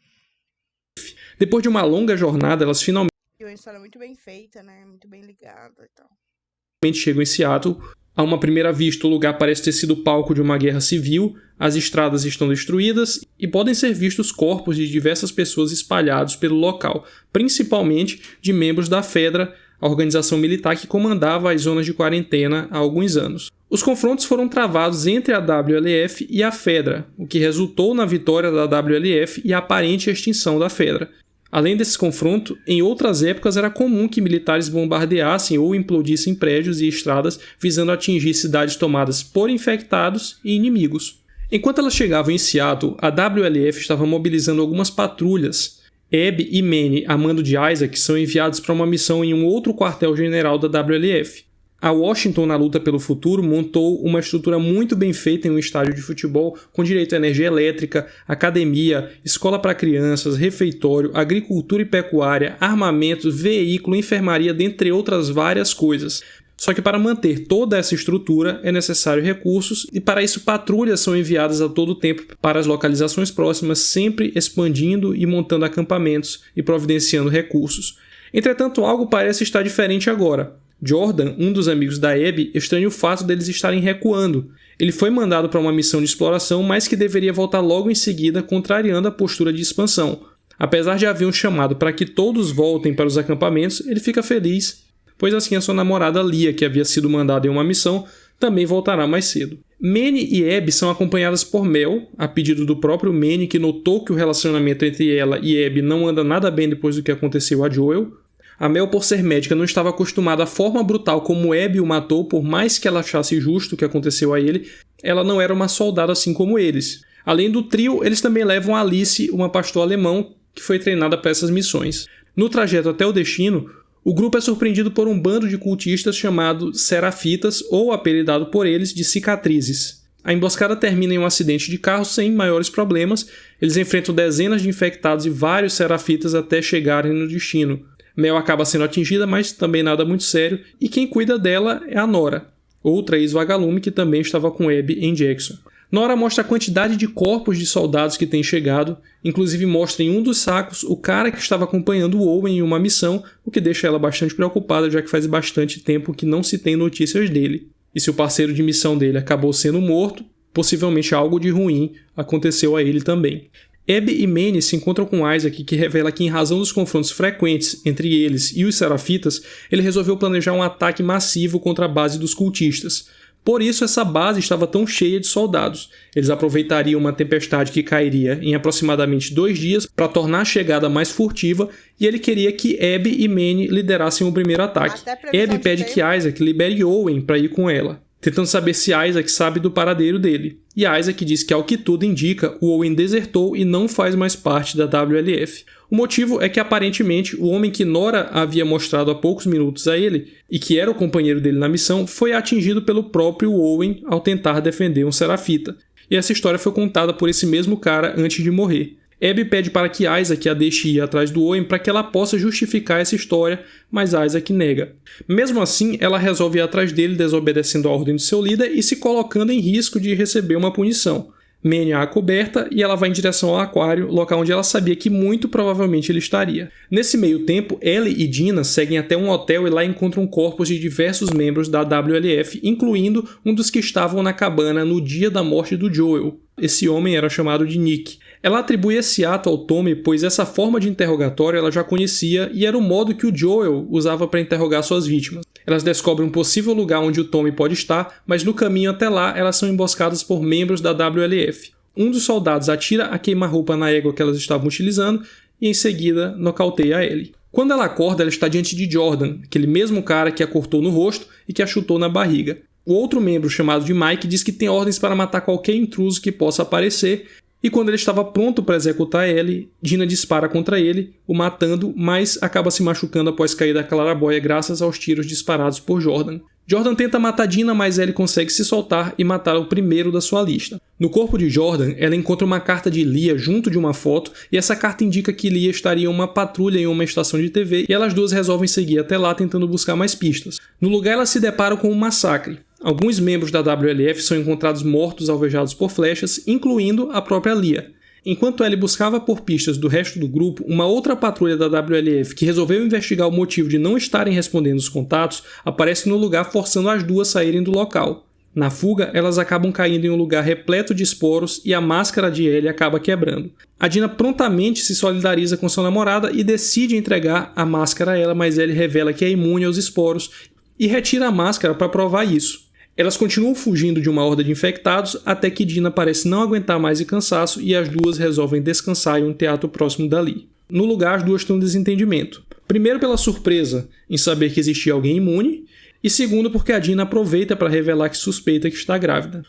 Depois de uma longa jornada, elas finalmente... E uma história muito bem feita, né? Muito bem ligada e tal. Chegam em Seattle. A uma primeira vista, o lugar parece ter sido palco de uma guerra civil, as estradas estão destruídas e podem ser vistos corpos de diversas pessoas espalhados pelo local, principalmente de membros da FEDRA, a organização militar que comandava as zonas de quarentena há alguns anos. Os confrontos foram travados entre a WLF e a FEDRA, o que resultou na vitória da WLF e a aparente extinção da FEDRA. Além desse confronto, em outras épocas era comum que militares bombardeassem ou implodissem prédios e estradas visando atingir cidades tomadas por infectados e inimigos. Enquanto elas chegavam em Seattle, a WLF estava mobilizando algumas patrulhas. Abby e Manny, a mando de Isaac, são enviados para uma missão em um outro quartel-general da WLF. A Washington, na luta pelo futuro, montou uma estrutura muito bem feita em um estádio de futebol com direito à energia elétrica, academia, escola para crianças, refeitório, agricultura e pecuária, armamento, veículo, enfermaria, dentre outras várias coisas. Só que para manter toda essa estrutura é necessário recursos e para isso patrulhas são enviadas a todo tempo para as localizações próximas, sempre expandindo e montando acampamentos e providenciando recursos. Entretanto, algo parece estar diferente agora. Jordan, um dos amigos da Abby, estranha o fato deles estarem recuando. Ele foi mandado para uma missão de exploração, mas que deveria voltar logo em seguida, contrariando a postura de expansão. Apesar de haver um chamado para que todos voltem para os acampamentos, ele fica feliz, pois assim a sua namorada Lia, que havia sido mandada em uma missão, também voltará mais cedo. Manny e Abby são acompanhadas por Mel, a pedido do próprio Manny, que notou que o relacionamento entre ela e Abby não anda nada bem depois do que aconteceu a Joel. A Mel, por ser médica, não estava acostumada à forma brutal como Abby o matou, por mais que ela achasse justo o que aconteceu a ele, ela não era uma soldada assim como eles. Além do trio, eles também levam Alice, uma pastor alemão, que foi treinada para essas missões. No trajeto até o destino, o grupo é surpreendido por um bando de cultistas chamado Serafitas, ou apelidado por eles de Cicatrizes. A emboscada termina em um acidente de carro sem maiores problemas, eles enfrentam dezenas de infectados e vários Serafitas até chegarem no destino. Mel acaba sendo atingida, mas também nada muito sério, e quem cuida dela é a Nora, outra ex-vagalume que também estava com Abby em Jackson. Nora mostra a quantidade de corpos de soldados que têm chegado, inclusive mostra em um dos sacos o cara que estava acompanhando o Owen em uma missão, o que deixa ela bastante preocupada, já que faz bastante tempo que não se tem notícias dele. E se o parceiro de missão dele acabou sendo morto, possivelmente algo de ruim aconteceu a ele também. Abby e Manny se encontram com Isaac, que revela que em razão dos confrontos frequentes entre eles e os Serafitas, ele resolveu planejar um ataque massivo contra a base dos cultistas. Por isso essa base estava tão cheia de soldados. Eles aproveitariam uma tempestade que cairia em aproximadamente 2 dias para tornar a chegada mais furtiva, e ele queria que Abby e Manny liderassem o primeiro ataque. Abby pede que Isaac libere Owen para ir com ela, tentando saber se Isaac sabe do paradeiro dele. E Isaac diz que, ao que tudo indica, o Owen desertou e não faz mais parte da WLF. O motivo é que, aparentemente, o homem que Nora havia mostrado há poucos minutos a ele, e que era o companheiro dele na missão, foi atingido pelo próprio Owen ao tentar defender um Serafita. E essa história foi contada por esse mesmo cara antes de morrer. Abby pede para que Isaac a deixe ir atrás do Owen para que ela possa justificar essa história, mas Isaac nega. Mesmo assim, ela resolve ir atrás dele, desobedecendo a ordem do seu líder e se colocando em risco de receber uma punição. Manny a acoberta e ela vai em direção ao aquário, local onde ela sabia que muito provavelmente ele estaria. Nesse meio tempo, Ellie e Dina seguem até um hotel e lá encontram corpos de diversos membros da WLF, incluindo um dos que estavam na cabana no dia da morte do Joel. Esse homem era chamado de Nick. Ela atribui esse ato ao Tommy, pois essa forma de interrogatório ela já conhecia e era o modo que o Joel usava para interrogar suas vítimas. Elas descobrem um possível lugar onde o Tommy pode estar, mas no caminho até lá elas são emboscadas por membros da WLF. Um dos soldados atira a queima-roupa na égua que elas estavam utilizando e em seguida nocauteia a Ellie. Quando ela acorda, ela está diante de Jordan, aquele mesmo cara que a cortou no rosto e que a chutou na barriga. O outro membro, chamado de Mike, diz que tem ordens para matar qualquer intruso que possa aparecer, e quando ele estava pronto para executar Ellie, Dina dispara contra ele, o matando, mas acaba se machucando após cair da clarabóia graças aos tiros disparados por Jordan. Jordan tenta matar Dina, mas Ellie consegue se soltar e matar o primeiro da sua lista. No corpo de Jordan, ela encontra uma carta de Lia junto de uma foto, e essa carta indica que Lia estaria em uma patrulha em uma estação de TV, e elas duas resolvem seguir até lá tentando buscar mais pistas. No lugar, elas se deparam com um massacre. Alguns membros da WLF são encontrados mortos alvejados por flechas, incluindo a própria Lia. Enquanto Ellie buscava por pistas do resto do grupo, uma outra patrulha da WLF que resolveu investigar o motivo de não estarem respondendo os contatos aparece no lugar forçando as duas a saírem do local. Na fuga, elas acabam caindo em um lugar repleto de esporos e a máscara de Ellie acaba quebrando. A Dina prontamente se solidariza com sua namorada e decide entregar a máscara a ela, mas Ellie revela que é imune aos esporos e retira a máscara para provar isso. Elas continuam fugindo de uma horda de infectados até que Dina parece não aguentar mais o cansaço e as duas resolvem descansar em um teatro próximo dali. No lugar, as duas têm um desentendimento. Primeiro pela surpresa em saber que existia alguém imune, e segundo porque a Dina aproveita para revelar que suspeita que está grávida.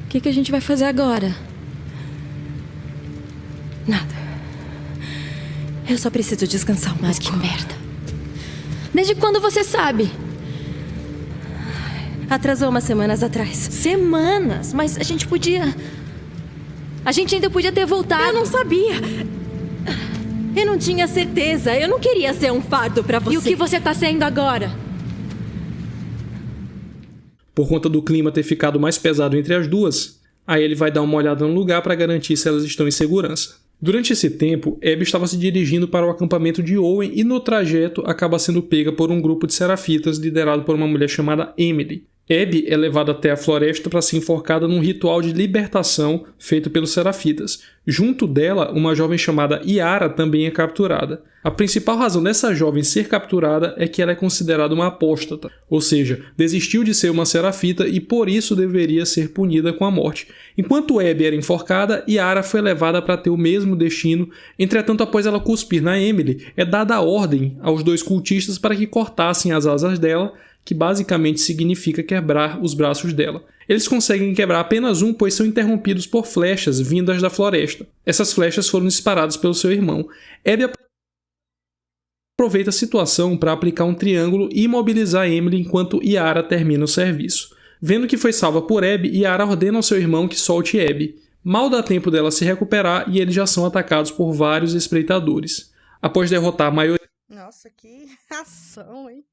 O que a gente vai fazer agora? Nada. Eu só preciso descansar mais. Que merda. Desde quando você sabe? Atrasou umas semanas atrás. Semanas? Mas a gente podia... A gente ainda podia ter voltado. Eu não sabia. Eu não tinha certeza. Eu não queria ser um fardo pra você. E o que você tá sendo agora? Por conta do clima ter ficado mais pesado entre as duas, aí ele vai dar uma olhada no lugar para garantir se elas estão em segurança. Durante esse tempo, Abby estava se dirigindo para o acampamento de Owen e no trajeto acaba sendo pega por um grupo de serafitas liderado por uma mulher chamada Emily. Abby é levada até a floresta para ser enforcada num ritual de libertação feito pelos serafitas. Junto dela, uma jovem chamada Yara também é capturada. A principal razão dessa jovem ser capturada é que ela é considerada uma apóstata, ou seja, desistiu de ser uma serafita e por isso deveria ser punida com a morte. Enquanto Abby era enforcada, Yara foi levada para ter o mesmo destino. Entretanto, após ela cuspir na Emily, é dada a ordem aos dois cultistas para que cortassem as asas dela, que basicamente significa quebrar os braços dela. Eles conseguem quebrar apenas um, pois são interrompidos por flechas vindas da floresta. Essas flechas foram disparadas pelo seu irmão. Abby aproveita a situação para aplicar um triângulo e imobilizar Emily enquanto Yara termina o serviço. Vendo que foi salva por Abby, Yara ordena ao seu irmão que solte Abby. Mal dá tempo dela se recuperar e eles já são atacados por vários espreitadores. Após derrotar a maioria Nossa, que ação, hein?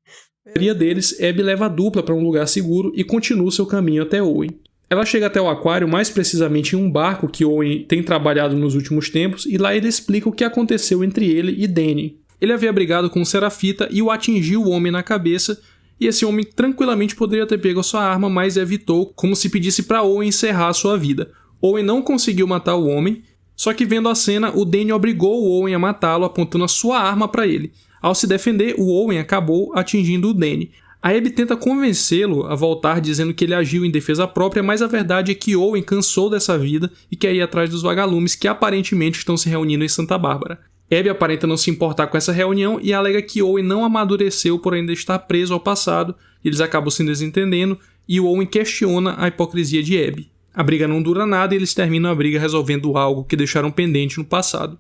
deles, Abby leva a dupla para um lugar seguro e continua seu caminho até Owen. Ela chega até o aquário, mais precisamente em um barco que Owen tem trabalhado nos últimos tempos, e lá ele explica o que aconteceu entre ele e Danny. Ele havia brigado com um serafita e o atingiu o homem na cabeça, e esse homem tranquilamente poderia ter pego a sua arma, mas evitou, como se pedisse para Owen encerrar a sua vida. Owen não conseguiu matar o homem, só que vendo a cena, o Danny obrigou o Owen a matá-lo, apontando a sua arma para ele. Ao se defender, o Owen acabou atingindo o Danny. A Abby tenta convencê-lo a voltar, dizendo que ele agiu em defesa própria, mas a verdade é que Owen cansou dessa vida e quer ir atrás dos vagalumes que aparentemente estão se reunindo em Santa Bárbara. Abby aparenta não se importar com essa reunião e alega que Owen não amadureceu por ainda estar preso ao passado. Eles acabam se desentendendo e o Owen questiona a hipocrisia de Abby. A briga não dura nada e eles terminam a briga resolvendo algo que deixaram pendente no passado.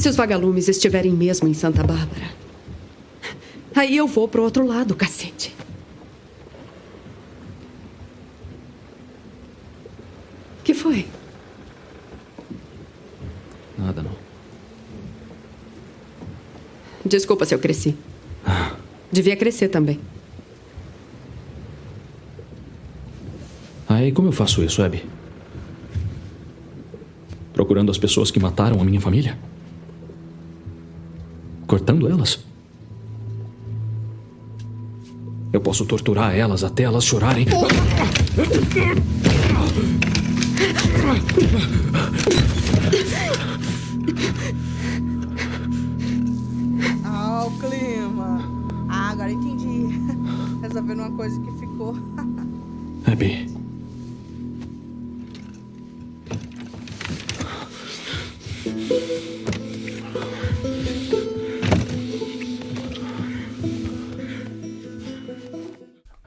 Se os vagalumes estiverem mesmo em Santa Bárbara, aí eu vou pro outro lado, cacete. Que foi? Nada, não. Desculpa se eu cresci. Devia crescer também. Aí, como eu faço isso, Abby? Procurando as pessoas que mataram a minha família? Cortando elas? Eu posso torturar elas até elas chorarem. Ah, o clima. Ah, agora entendi. Resolvendo uma coisa que ficou. Abby.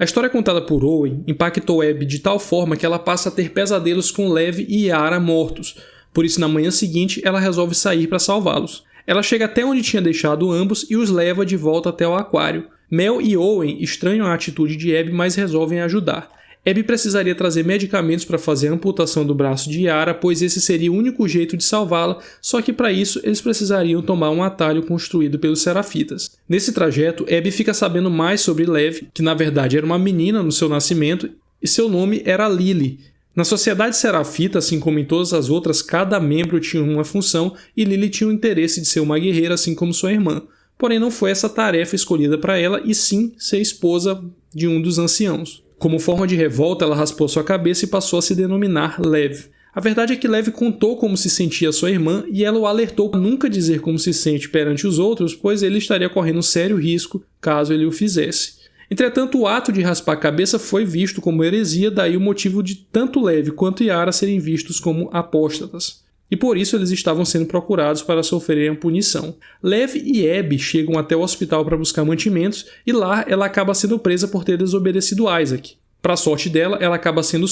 A história contada por Owen impactou Abby de tal forma que ela passa a ter pesadelos com Lev e Yara mortos, por isso na manhã seguinte ela resolve sair para salvá-los. Ela chega até onde tinha deixado ambos e os leva de volta até o aquário. Mel e Owen estranham a atitude de Abby, mas resolvem ajudar. Abby precisaria trazer medicamentos para fazer a amputação do braço de Yara, pois esse seria o único jeito de salvá-la, só que para isso eles precisariam tomar um atalho construído pelos serafitas. Nesse trajeto, Abby fica sabendo mais sobre Lev, que na verdade era uma menina no seu nascimento, e seu nome era Lily. Na Sociedade Serafita, assim como em todas as outras, cada membro tinha uma função e Lily tinha o interesse de ser uma guerreira assim como sua irmã. Porém não foi essa tarefa escolhida para ela e sim ser esposa de um dos anciãos. Como forma de revolta, ela raspou sua cabeça e passou a se denominar Lev. A verdade é que Lev contou como se sentia sua irmã e ela o alertou a nunca dizer como se sente perante os outros, pois ele estaria correndo um sério risco caso ele o fizesse. Entretanto, o ato de raspar a cabeça foi visto como heresia, daí o motivo de tanto Lev quanto Yara serem vistos como apóstatas. E por isso eles estavam sendo procurados para sofrerem a punição. Lev e Abby chegam até o hospital para buscar mantimentos e lá ela acaba sendo presa por ter desobedecido Isaac. Para sorte dela, ela acaba sendo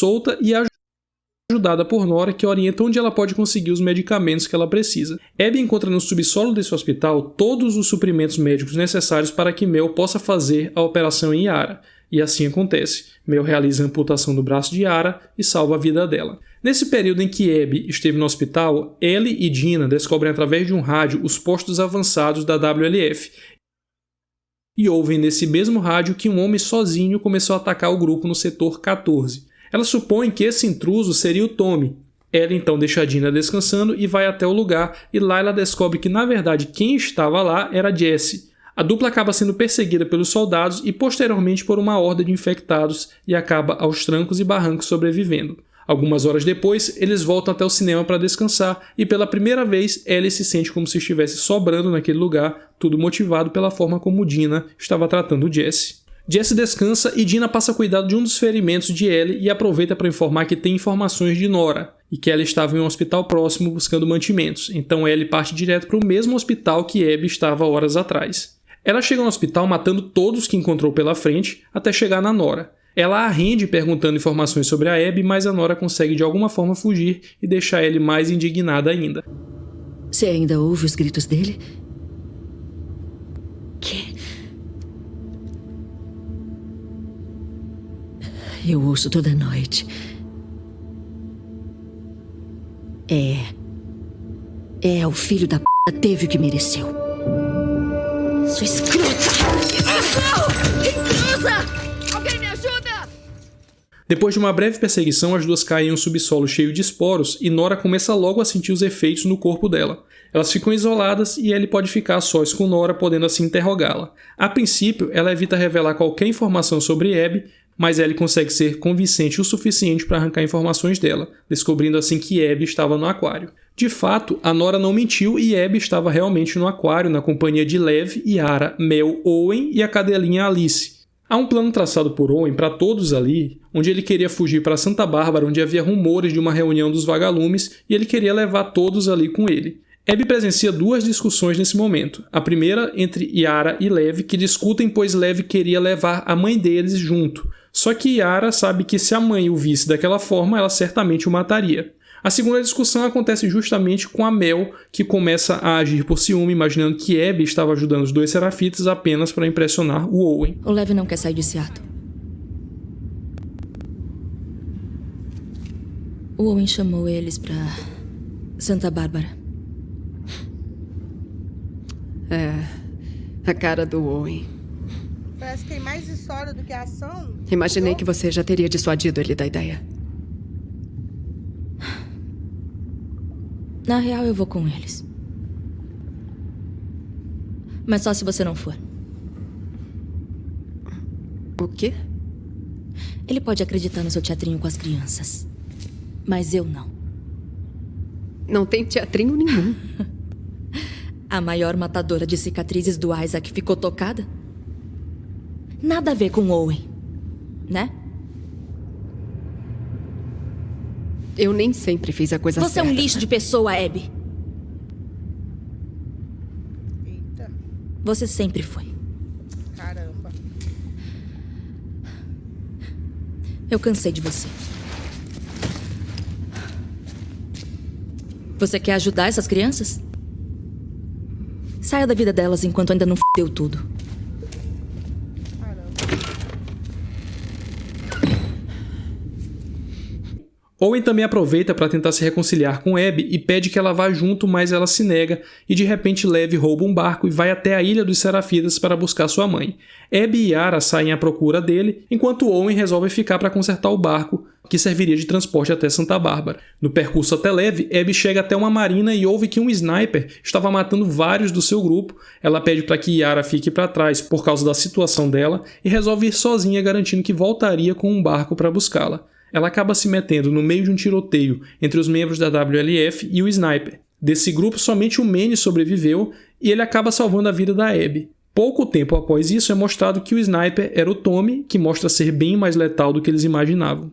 solta e ajudada por Nora, que orienta onde ela pode conseguir os medicamentos que ela precisa. Abby encontra no subsolo desse hospital todos os suprimentos médicos necessários para que Mel possa fazer a operação em Yara. E assim acontece. Mel realiza a amputação do braço de Yara e salva a vida dela. Nesse período em que Abby esteve no hospital, Ellie e Dina descobrem através de um rádio os postos avançados da WLF. E ouvem nesse mesmo rádio que um homem sozinho começou a atacar o grupo no setor 14. Ela supõe que esse intruso seria o Tommy. Ela então deixa a Dina descansando e vai até o lugar, e lá ela descobre que na verdade quem estava lá era Jesse. A dupla acaba sendo perseguida pelos soldados e posteriormente por uma horda de infectados e acaba aos trancos e barrancos sobrevivendo. Algumas horas depois, eles voltam até o cinema para descansar e pela primeira vez Ellie se sente como se estivesse sobrando naquele lugar, tudo motivado pela forma como Dina estava tratando Jesse. Jesse descansa e Dina passa a cuidar de um dos ferimentos de Ellie e aproveita para informar que tem informações de Nora e que ela estava em um hospital próximo buscando mantimentos, então Ellie parte direto para o mesmo hospital que Abby estava horas atrás. Ela chega no hospital matando todos que encontrou pela frente até chegar na Nora. Ela a rende perguntando informações sobre a Abby, mas a Nora consegue de alguma forma fugir e deixar Ellie mais indignada ainda. Você ainda ouve os gritos dele? Que? Eu ouço toda noite. É o filho da p*** teve o que mereceu. Sua escrota! Intrusa! Alguém me ajuda! Depois de uma breve perseguição, as duas caem em um subsolo cheio de esporos e Nora começa logo a sentir os efeitos no corpo dela. Elas ficam isoladas e Ellie pode ficar a sós com Nora, podendo assim interrogá-la. A princípio, ela evita revelar qualquer informação sobre Abby, mas Ellie consegue ser convincente o suficiente para arrancar informações dela, descobrindo assim que Abby estava no aquário. De fato, a Nora não mentiu e Abby estava realmente no aquário na companhia de Lev, Yara, Mel, Owen e a cadelinha Alice. Há um plano traçado por Owen para todos ali, onde ele queria fugir para Santa Bárbara, onde havia rumores de uma reunião dos vagalumes, e ele queria levar todos ali com ele. Abby presencia duas discussões nesse momento. A primeira entre Yara e Lev, que discutem pois Lev queria levar a mãe deles junto. Só que Yara sabe que se a mãe o visse daquela forma, ela certamente o mataria. A segunda discussão acontece justamente com a Mel, que começa a agir por ciúme, imaginando que Abby estava ajudando os dois serafitas apenas para impressionar o Owen. O Lev não quer sair de Seattle. O Owen chamou eles pra Santa Bárbara. A cara do Owen. Parece que tem mais história do que ação. Imaginei que você já teria dissuadido ele da ideia. Na real, eu vou com eles. Mas só se você não for. O quê? Ele pode acreditar no seu teatrinho com as crianças. Mas eu não. Não tem teatrinho nenhum. A maior matadora de cicatrizes do Isaac ficou tocada? Nada a ver com Owen, né? Eu nem sempre fiz a coisa certa. Você é um lixo de pessoa, Abby. Eita. Você sempre foi. Caramba. Eu cansei de você. Você quer ajudar essas crianças? Saia da vida delas enquanto ainda não fudeu tudo. Owen também aproveita para tentar se reconciliar com Abby e pede que ela vá junto, mas ela se nega e de repente Lev rouba um barco e vai até a Ilha dos Serafitas para buscar sua mãe. Abby e Yara saem à procura dele, enquanto Owen resolve ficar para consertar o barco, que serviria de transporte até Santa Bárbara. No percurso até Lev, Abby chega até uma marina e ouve que um sniper estava matando vários do seu grupo. Ela pede para que Yara fique para trás por causa da situação dela e resolve ir sozinha, garantindo que voltaria com um barco para buscá-la. Ela acaba se metendo no meio de um tiroteio entre os membros da WLF e o sniper. Desse grupo, somente o Manny sobreviveu e ele acaba salvando a vida da Abby. Pouco tempo após isso, é mostrado que o sniper era o Tommy, que mostra ser bem mais letal do que eles imaginavam.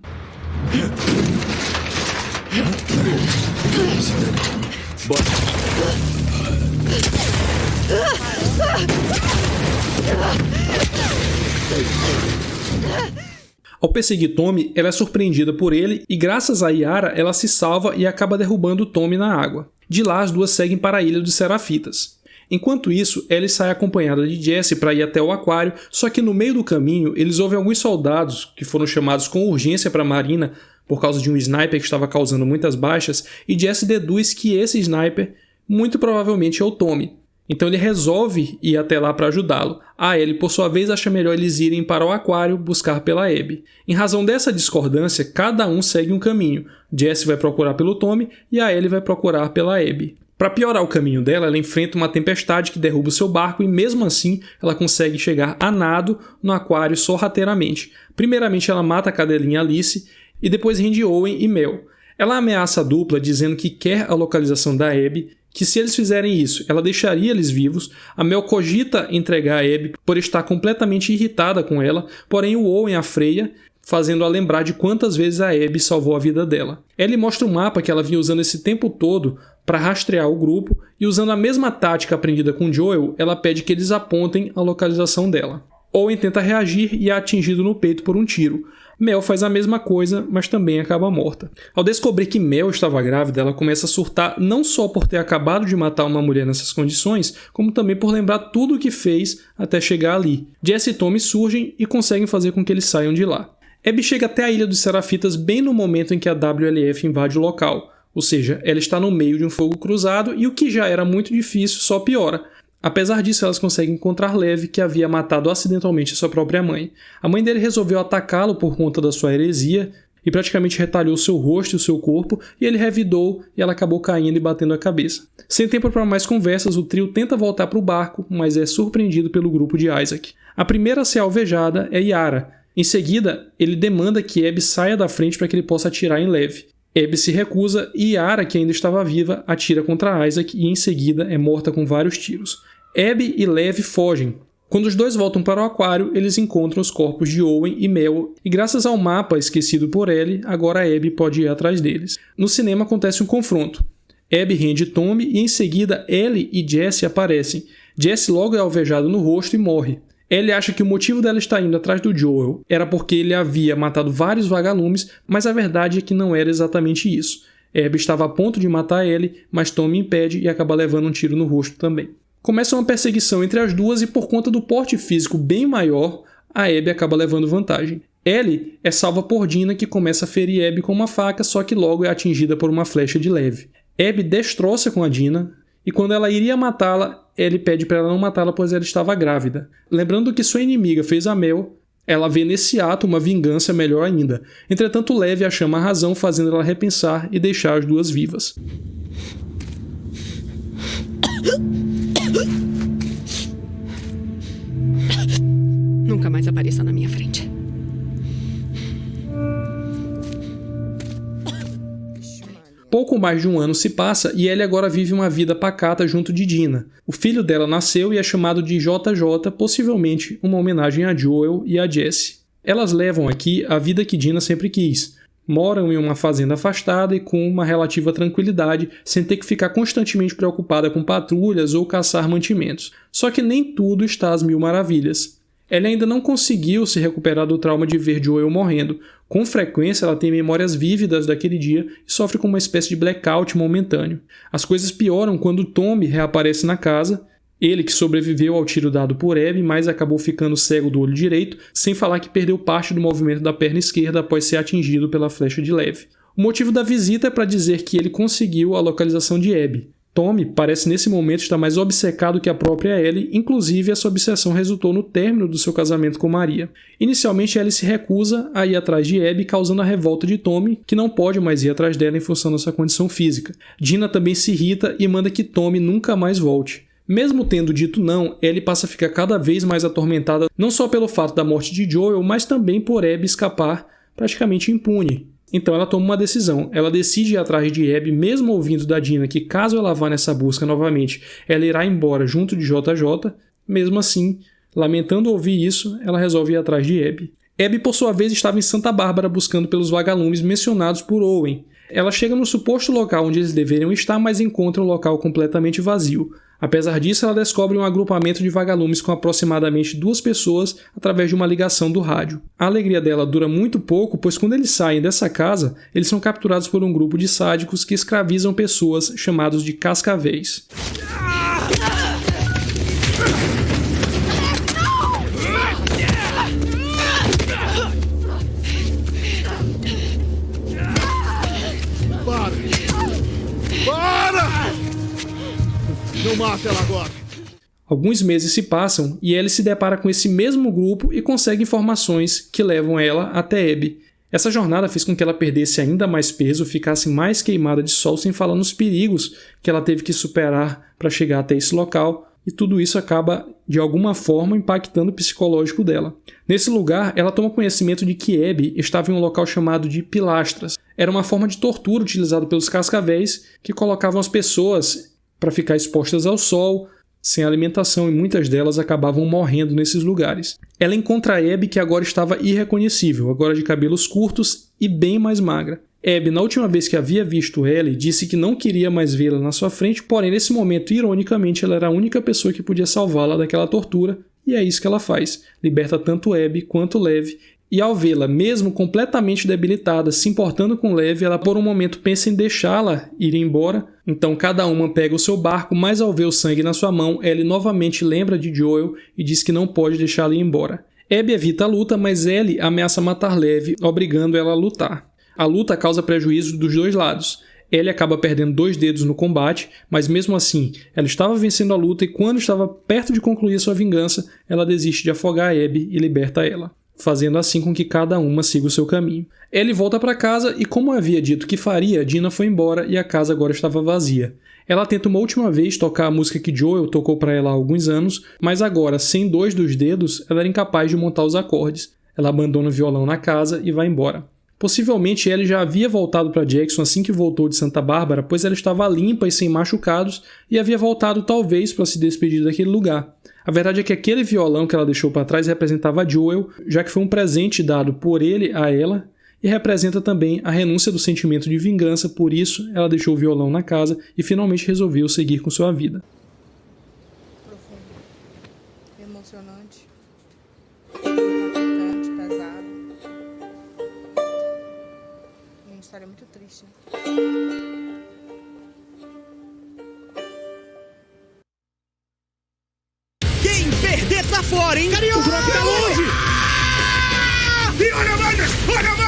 Ao perseguir Tommy, ela é surpreendida por ele e graças a Yara ela se salva e acaba derrubando Tommy na água. De lá as duas seguem para a Ilha dos Serafitas. Enquanto isso, Ellie sai acompanhada de Jesse para ir até o aquário, só que no meio do caminho eles ouvem alguns soldados que foram chamados com urgência para a marina por causa de um sniper que estava causando muitas baixas, e Jesse deduz que esse sniper muito provavelmente é o Tommy. Então ele resolve ir até lá para ajudá-lo. A Ellie, por sua vez, acha melhor eles irem para o aquário buscar pela Abby. Em razão dessa discordância, cada um segue um caminho. Jesse vai procurar pelo Tommy e a Ellie vai procurar pela Abby. Para piorar o caminho dela, ela enfrenta uma tempestade que derruba o seu barco e mesmo assim ela consegue chegar a nado no aquário sorrateiramente. Primeiramente ela mata a cadelinha Alice e depois rende Owen e Mel. Ela ameaça a dupla dizendo que quer a localização da Abby, que se eles fizerem isso, ela deixaria eles vivos. A Mel cogita entregar a Abby por estar completamente irritada com ela, porém o Owen a freia, fazendo-a lembrar de quantas vezes a Abby salvou a vida dela. Ellie mostra o mapa que ela vinha usando esse tempo todo para rastrear o grupo e usando a mesma tática aprendida com Joel, ela pede que eles apontem a localização dela. Owen tenta reagir e é atingido no peito por um tiro. Mel faz a mesma coisa, mas também acaba morta. Ao descobrir que Mel estava grávida, ela começa a surtar não só por ter acabado de matar uma mulher nessas condições, como também por lembrar tudo o que fez até chegar ali. Jesse e Tommy surgem e conseguem fazer com que eles saiam de lá. Abby chega até a Ilha dos Serafitas bem no momento em que a WLF invade o local, ou seja, ela está no meio de um fogo cruzado e o que já era muito difícil só piora. Apesar disso, elas conseguem encontrar Lev, que havia matado acidentalmente sua própria mãe. A mãe dele resolveu atacá-lo por conta da sua heresia e praticamente retalhou seu rosto e o seu corpo, e ele revidou e ela acabou caindo e batendo a cabeça. Sem tempo para mais conversas, o trio tenta voltar para o barco, mas é surpreendido pelo grupo de Isaac. A primeira a ser alvejada é Yara. Em seguida, ele demanda que Abby saia da frente para que ele possa atirar em Lev. Abby se recusa e Yara, que ainda estava viva, atira contra Isaac e em seguida é morta com vários tiros. Abby e Lev fogem. Quando os dois voltam para o aquário, eles encontram os corpos de Owen e Mel, e graças ao mapa esquecido por Ellie, agora a Abby pode ir atrás deles. No cinema acontece um confronto. Abby rende Tommy e em seguida Ellie e Jesse aparecem. Jesse logo é alvejado no rosto e morre. Ellie acha que o motivo dela estar indo atrás do Joel era porque ele havia matado vários vagalumes, mas a verdade é que não era exatamente isso. Abby estava a ponto de matar Ellie, mas Tommy impede e acaba levando um tiro no rosto também. Começa uma perseguição entre as duas e por conta do porte físico bem maior, a Abby acaba levando vantagem. Ellie é salva por Dina, que começa a ferir Abby com uma faca, só que logo é atingida por uma flecha de Lev. Abby destroça com a Dina, e quando ela iria matá-la, Ellie pede para ela não matá-la pois ela estava grávida. Lembrando que sua inimiga fez a Mel, ela vê nesse ato uma vingança melhor ainda. Entretanto, Lev a chama a razão, fazendo ela repensar e deixar as duas vivas. Nunca mais apareça na minha frente. Pouco mais de um ano se passa e Ellie agora vive uma vida pacata junto de Dina. O filho dela nasceu e é chamado de JJ, possivelmente uma homenagem a Joel e a Jesse. Elas levam aqui a vida que Dina sempre quis. Moram em uma fazenda afastada e com uma relativa tranquilidade, sem ter que ficar constantemente preocupada com patrulhas ou caçar mantimentos. Só que nem tudo está às mil maravilhas. Ellie ainda não conseguiu se recuperar do trauma de ver Joel morrendo. Com frequência ela tem memórias vívidas daquele dia e sofre com uma espécie de blackout momentâneo. As coisas pioram quando Tommy reaparece na casa, ele que sobreviveu ao tiro dado por Abby, mas acabou ficando cego do olho direito, sem falar que perdeu parte do movimento da perna esquerda após ser atingido pela flecha de Lev. O motivo da visita é para dizer que ele conseguiu a localização de Abby. Tommy parece nesse momento estar mais obcecado que a própria Ellie, inclusive essa obsessão resultou no término do seu casamento com Maria. Inicialmente Ellie se recusa a ir atrás de Abby, causando a revolta de Tommy, que não pode mais ir atrás dela em função da sua condição física. Dina também se irrita e manda que Tommy nunca mais volte. Mesmo tendo dito não, Ellie passa a ficar cada vez mais atormentada, não só pelo fato da morte de Joel, mas também por Abby escapar praticamente impune. Então ela toma uma decisão, ela decide ir atrás de Abby, mesmo ouvindo da Dina que caso ela vá nessa busca novamente, ela irá embora junto de JJ, mesmo assim, lamentando ouvir isso, ela resolve ir atrás de Abby. Abby, por sua vez, estava em Santa Bárbara buscando pelos vagalumes mencionados por Owen. Ela chega no suposto local onde eles deveriam estar, mas encontra o local completamente vazio. Apesar disso, ela descobre um agrupamento de vagalumes com aproximadamente 2 pessoas através de uma ligação do rádio. A alegria dela dura muito pouco, pois quando eles saem dessa casa, eles são capturados por um grupo de sádicos que escravizam pessoas chamados de cascavéis. Não mata ela agora! Alguns meses se passam e Ellie se depara com esse mesmo grupo e consegue informações que levam ela até Abby. Essa jornada fez com que ela perdesse ainda mais peso, ficasse mais queimada de sol, sem falar nos perigos que ela teve que superar para chegar até esse local, e tudo isso acaba de alguma forma impactando o psicológico dela. Nesse lugar, ela toma conhecimento de que Abby estava em um local chamado de pilastras. Era uma forma de tortura utilizada pelos cascavéis que colocavam as pessoas para ficar expostas ao sol, sem alimentação, e muitas delas acabavam morrendo nesses lugares. Ela encontra a Abby, que agora estava irreconhecível, agora de cabelos curtos e bem mais magra. Abby, na última vez que havia visto Ellie, disse que não queria mais vê-la na sua frente, porém nesse momento, ironicamente, ela era a única pessoa que podia salvá-la daquela tortura, e é isso que ela faz. Liberta tanto Abby quanto Lev, e ao vê-la, mesmo completamente debilitada, se importando com Lev, ela por um momento pensa em deixá-la ir embora. Então cada uma pega o seu barco, mas ao ver o sangue na sua mão, Ellie novamente lembra de Joel e diz que não pode deixá-la ir embora. Abby evita a luta, mas Ellie ameaça matar Lev, obrigando ela a lutar. A luta causa prejuízo dos dois lados. Ellie acaba perdendo 2 dedos no combate, mas mesmo assim, ela estava vencendo a luta e quando estava perto de concluir sua vingança, ela desiste de afogar Abby e liberta ela, fazendo assim com que cada uma siga o seu caminho. Ellie volta para casa e, como havia dito que faria, Dina foi embora e a casa agora estava vazia. Ela tenta uma última vez tocar a música que Joel tocou para ela há alguns anos, mas agora, sem 2 dos dedos, ela era incapaz de montar os acordes. Ela abandona o violão na casa e vai embora. Possivelmente Ellie já havia voltado para Jackson assim que voltou de Santa Bárbara, pois ela estava limpa e sem machucados e havia voltado talvez para se despedir daquele lugar. A verdade é que aquele violão que ela deixou para trás representava Joel, já que foi um presente dado por ele a ela, e representa também a renúncia do sentimento de vingança, por isso ela deixou o violão na casa e finalmente resolveu seguir com sua vida. Profundo, emocionante, impactante, pesado. É uma história muito triste. Quem perder tá fora, hein? Carioca! O drop tá longe! E olha mais! Olha mais!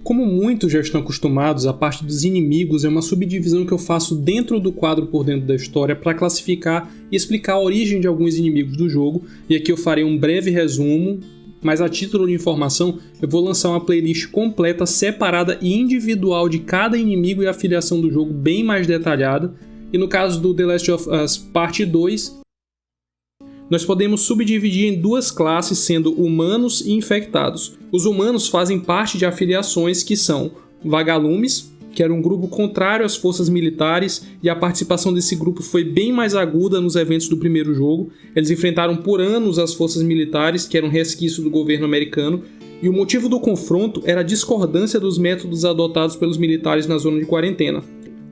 Como muitos já estão acostumados, a parte dos inimigos é uma subdivisão que eu faço dentro do quadro por dentro da história para classificar e explicar a origem de alguns inimigos do jogo, e aqui eu farei um breve resumo, mas a título de informação eu vou lançar uma playlist completa, separada e individual de cada inimigo e a afiliação do jogo bem mais detalhada, e no caso do The Last of Us Parte 2, nós podemos subdividir em 2 classes, sendo humanos e infectados. Os humanos fazem parte de afiliações que são vagalumes, que era um grupo contrário às forças militares, e a participação desse grupo foi bem mais aguda nos eventos do primeiro jogo. Eles enfrentaram por anos as forças militares, que eram resquício do governo americano, e o motivo do confronto era a discordância dos métodos adotados pelos militares na zona de quarentena.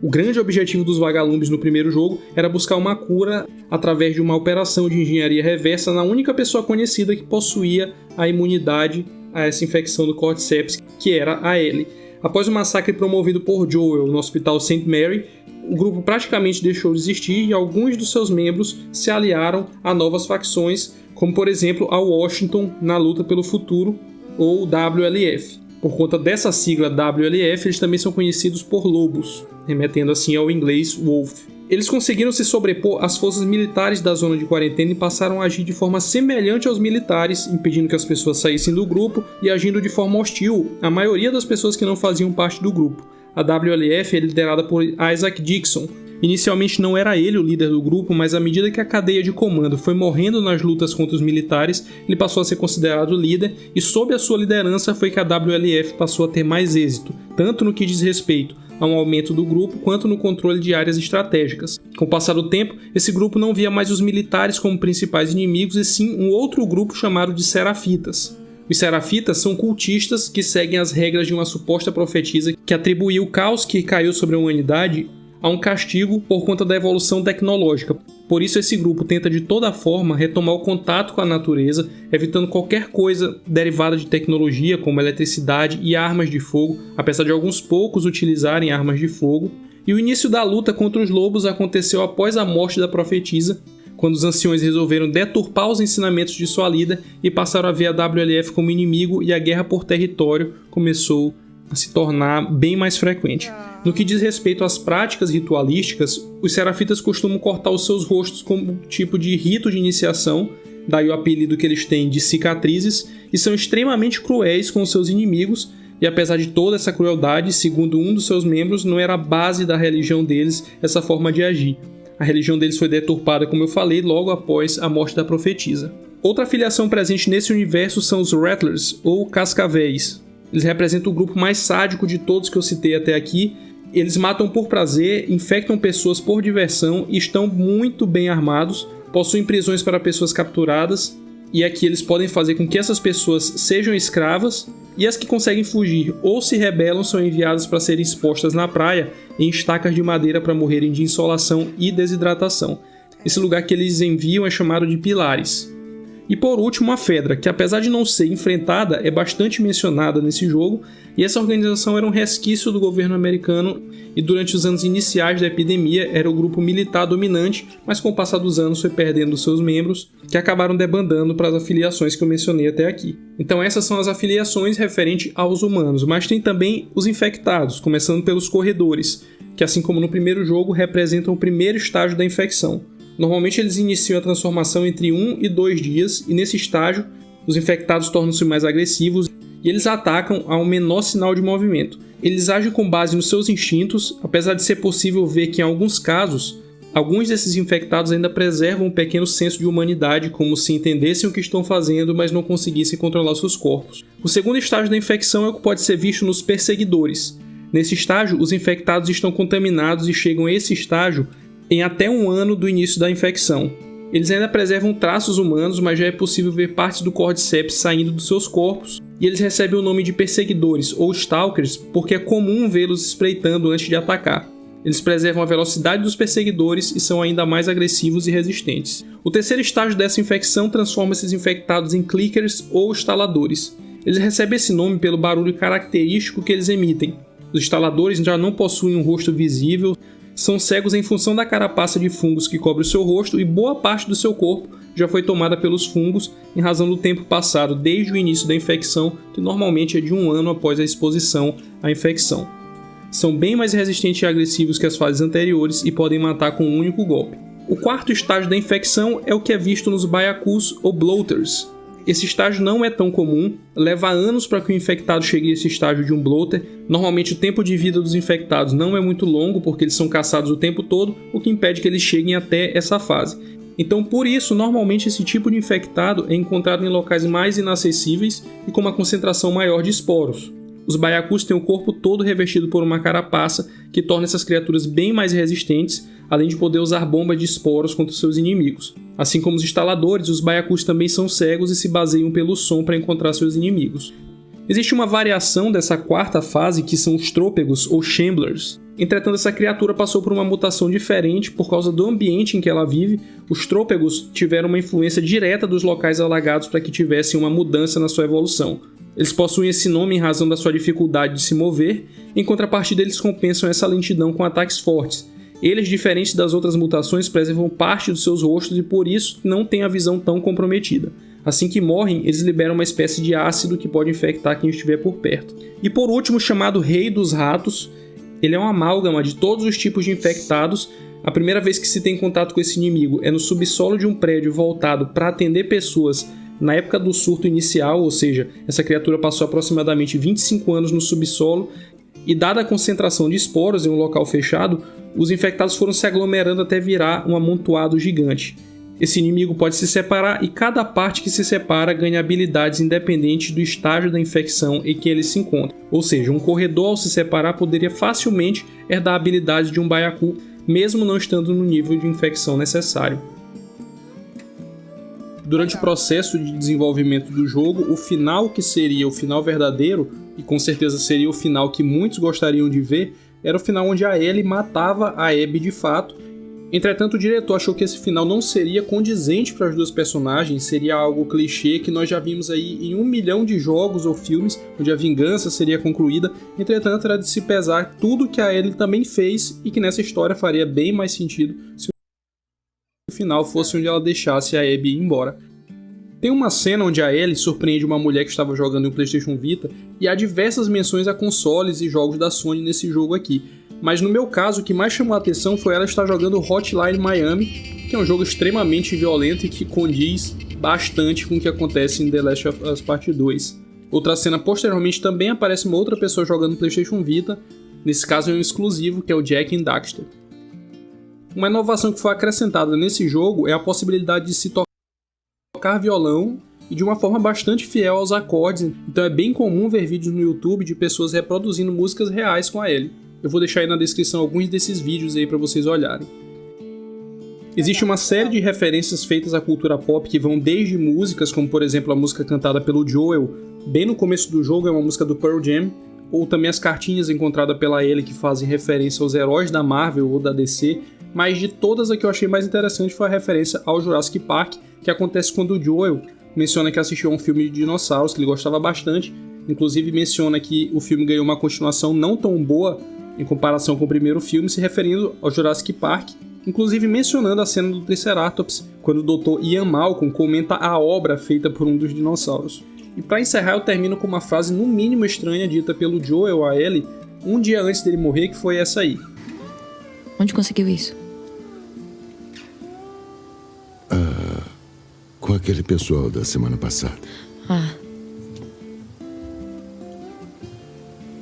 O grande objetivo dos vagalumes no primeiro jogo era buscar uma cura através de uma operação de engenharia reversa na única pessoa conhecida que possuía a imunidade a essa infecção do Cordyceps, que era a Ellie. Após o massacre promovido por Joel no Hospital St. Mary, o grupo praticamente deixou de existir e alguns dos seus membros se aliaram a novas facções, como por exemplo a Washington na luta pelo futuro, ou WLF. Por conta dessa sigla WLF, eles também são conhecidos por lobos, remetendo assim ao inglês wolf. Eles conseguiram se sobrepor às forças militares da zona de quarentena e passaram a agir de forma semelhante aos militares, impedindo que as pessoas saíssem do grupo e agindo de forma hostil à maioria das pessoas que não faziam parte do grupo. A WLF é liderada por Isaac Dixon. Inicialmente não era ele o líder do grupo, mas à medida que a cadeia de comando foi morrendo nas lutas contra os militares, ele passou a ser considerado líder e sob a sua liderança foi que a WLF passou a ter mais êxito, tanto no que diz respeito a um aumento do grupo quanto no controle de áreas estratégicas. Com o passar do tempo, esse grupo não via mais os militares como principais inimigos e sim um outro grupo chamado de Serafitas. Os Serafitas são cultistas que seguem as regras de uma suposta profetisa que atribuiu o caos que caiu sobre a humanidade a um castigo por conta da evolução tecnológica. Por isso esse grupo tenta de toda forma retomar o contato com a natureza, evitando qualquer coisa derivada de tecnologia como eletricidade e armas de fogo, apesar de alguns poucos utilizarem armas de fogo. E o início da luta contra os lobos aconteceu após a morte da profetisa, quando os anciões resolveram deturpar os ensinamentos de sua líder e passaram a ver a WLF como inimigo, e a guerra por território começou a se tornar bem mais frequente. No que diz respeito às práticas ritualísticas, os Serafitas costumam cortar os seus rostos como tipo de rito de iniciação, daí o apelido que eles têm de cicatrizes, e são extremamente cruéis com os seus inimigos, e apesar de toda essa crueldade, segundo um dos seus membros, não era a base da religião deles essa forma de agir. A religião deles foi deturpada, como eu falei, logo após a morte da profetisa. Outra afiliação presente nesse universo são os Rattlers, ou Cascavéis. Eles representam o grupo mais sádico de todos que eu citei até aqui. Eles matam por prazer, infectam pessoas por diversão e estão muito bem armados, possuem prisões para pessoas capturadas, e aqui eles podem fazer com que essas pessoas sejam escravas, e as que conseguem fugir ou se rebelam são enviadas para serem expostas na praia em estacas de madeira para morrerem de insolação e desidratação. Esse lugar que eles enviam é chamado de Pilares. E por último, a Fedra, que apesar de não ser enfrentada, é bastante mencionada nesse jogo, e essa organização era um resquício do governo americano e durante os anos iniciais da epidemia era o grupo militar dominante, mas com o passar dos anos foi perdendo seus membros, que acabaram debandando para as afiliações que eu mencionei até aqui. Então essas são as afiliações referentes aos humanos, mas tem também os infectados, começando pelos corredores, que assim como no primeiro jogo representam o primeiro estágio da infecção. Normalmente eles iniciam a transformação entre 1 e 2 dias, e nesse estágio os infectados tornam-se mais agressivos e eles atacam ao menor sinal de movimento. Eles agem com base nos seus instintos, apesar de ser possível ver que em alguns casos, alguns desses infectados ainda preservam um pequeno senso de humanidade, como se entendessem o que estão fazendo, mas não conseguissem controlar seus corpos. O segundo estágio da infecção é o que pode ser visto nos perseguidores. Nesse estágio, os infectados estão contaminados e chegam a esse estágio em até 1 ano do início da infecção. Eles ainda preservam traços humanos, mas já é possível ver partes do Cordyceps saindo dos seus corpos, e eles recebem o nome de perseguidores ou stalkers porque é comum vê-los espreitando antes de atacar. Eles preservam a velocidade dos perseguidores e são ainda mais agressivos e resistentes. O terceiro estágio dessa infecção transforma esses infectados em clickers ou instaladores. Eles recebem esse nome pelo barulho característico que eles emitem. Os instaladores já não possuem um rosto visível, são cegos em função da carapaça de fungos que cobre o seu rosto, e boa parte do seu corpo já foi tomada pelos fungos em razão do tempo passado desde o início da infecção, que normalmente é de 1 ano após a exposição à infecção. São bem mais resistentes e agressivos que as fases anteriores e podem matar com um único golpe. O quarto estágio da infecção é o que é visto nos Byakus ou Bloaters. Esse estágio não é tão comum, leva anos para que o infectado chegue a esse estágio de um bloater. Normalmente o tempo de vida dos infectados não é muito longo, porque eles são caçados o tempo todo, o que impede que eles cheguem até essa fase. Então por isso, normalmente esse tipo de infectado é encontrado em locais mais inacessíveis e com uma concentração maior de esporos. Os Byakus têm o corpo todo revestido por uma carapaça, que torna essas criaturas bem mais resistentes, além de poder usar bombas de esporos contra seus inimigos. Assim como os instaladores, os Byakus também são cegos e se baseiam pelo som para encontrar seus inimigos. Existe uma variação dessa quarta fase que são os Trôpegos ou Shamblers. Entretanto, essa criatura passou por uma mutação diferente por causa do ambiente em que ela vive. Os Trôpegos tiveram uma influência direta dos locais alagados para que tivessem uma mudança na sua evolução. Eles possuem esse nome em razão da sua dificuldade de se mover, em contrapartida eles compensam essa lentidão com ataques fortes. Eles, diferentes das outras mutações, preservam parte dos seus rostos e por isso não têm a visão tão comprometida. Assim que morrem, eles liberam uma espécie de ácido que pode infectar quem estiver por perto. E por último, chamado Rei dos Ratos, ele é uma amálgama de todos os tipos de infectados. A primeira vez que se tem contato com esse inimigo é no subsolo de um prédio voltado para atender pessoas na época do surto inicial, ou seja, essa criatura passou aproximadamente 25 anos no subsolo, e dada a concentração de esporos em um local fechado, os infectados foram se aglomerando até virar um amontoado gigante. Esse inimigo pode se separar e cada parte que se separa ganha habilidades independentes do estágio da infecção em que ele se encontra. Ou seja, um corredor ao se separar poderia facilmente herdar habilidades de um baiacu, mesmo não estando no nível de infecção necessário. Durante o processo de desenvolvimento do jogo, o final que seria o final verdadeiro, e com certeza seria o final que muitos gostariam de ver, era o final onde a Ellie matava a Abby de fato. Entretanto, o diretor achou que esse final não seria condizente para as duas personagens, seria algo clichê que nós já vimos aí em 1 milhão de jogos ou filmes, onde a vingança seria concluída. Entretanto, era de se pesar tudo que a Ellie também fez, e que nessa história faria bem mais sentido se o final fosse onde ela deixasse a Abby ir embora. Tem uma cena onde a Ellie surpreende uma mulher que estava jogando em um PlayStation Vita, e há diversas menções a consoles e jogos da Sony nesse jogo aqui. Mas no meu caso, o que mais chamou a atenção foi ela estar jogando Hotline Miami, que é um jogo extremamente violento e que condiz bastante com o que acontece em The Last of Us Part 2. Outra cena posteriormente também aparece uma outra pessoa jogando PlayStation Vita, nesse caso é um exclusivo, que é o Jak and Daxter. Uma inovação que foi acrescentada nesse jogo é a possibilidade de se tocar violão e de uma forma bastante fiel aos acordes, então é bem comum ver vídeos no YouTube de pessoas reproduzindo músicas reais com a Ellie. Eu vou deixar aí na descrição alguns desses vídeos aí para vocês olharem. Existe uma série de referências feitas à cultura pop que vão desde músicas, como por exemplo a música cantada pelo Joel, bem no começo do jogo é uma música do Pearl Jam, ou também as cartinhas encontradas pela Ellie que fazem referência aos heróis da Marvel ou da DC, mas de todas a que eu achei mais interessante foi a referência ao Jurassic Park, que acontece quando o Joel menciona que assistiu a um filme de dinossauros que ele gostava bastante, inclusive menciona que o filme ganhou uma continuação não tão boa em comparação com o primeiro filme, se referindo ao Jurassic Park, inclusive mencionando a cena do Triceratops, quando o Dr. Ian Malcolm comenta a obra feita por um dos dinossauros. E para encerrar eu termino com uma frase no mínimo estranha dita pelo Joel a Ellie um dia antes dele morrer, que foi essa aí. Onde conseguiu isso? Com aquele pessoal da semana passada. Ah.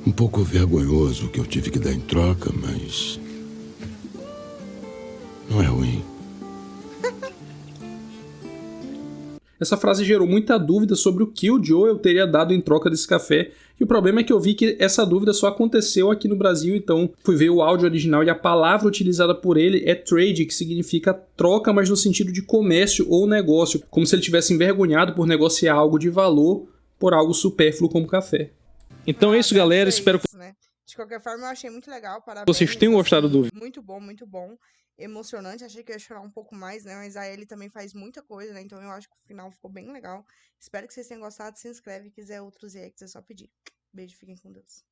Um pouco vergonhoso o que eu tive que dar em troca, mas não é ruim. Essa frase gerou muita dúvida sobre o que o Joel teria dado em troca desse café, e o problema é que eu vi que essa dúvida só aconteceu aqui no Brasil, então fui ver o áudio original e a palavra utilizada por ele é trade, que significa troca, mas no sentido de comércio ou negócio, como se ele tivesse envergonhado por negociar algo de valor por algo supérfluo como café. Então é isso, galera, espero que de qualquer forma eu achei muito legal, parabéns. Vocês tenham gostado do vídeo. Muito bom. Emocionante, achei que eu ia chorar um pouco mais, né, mas a Ellie também faz muita coisa, né, então eu acho que o final ficou bem legal. Espero que vocês tenham gostado, se inscreve, quiser outros reacts é só pedir. Beijo, fiquem com Deus.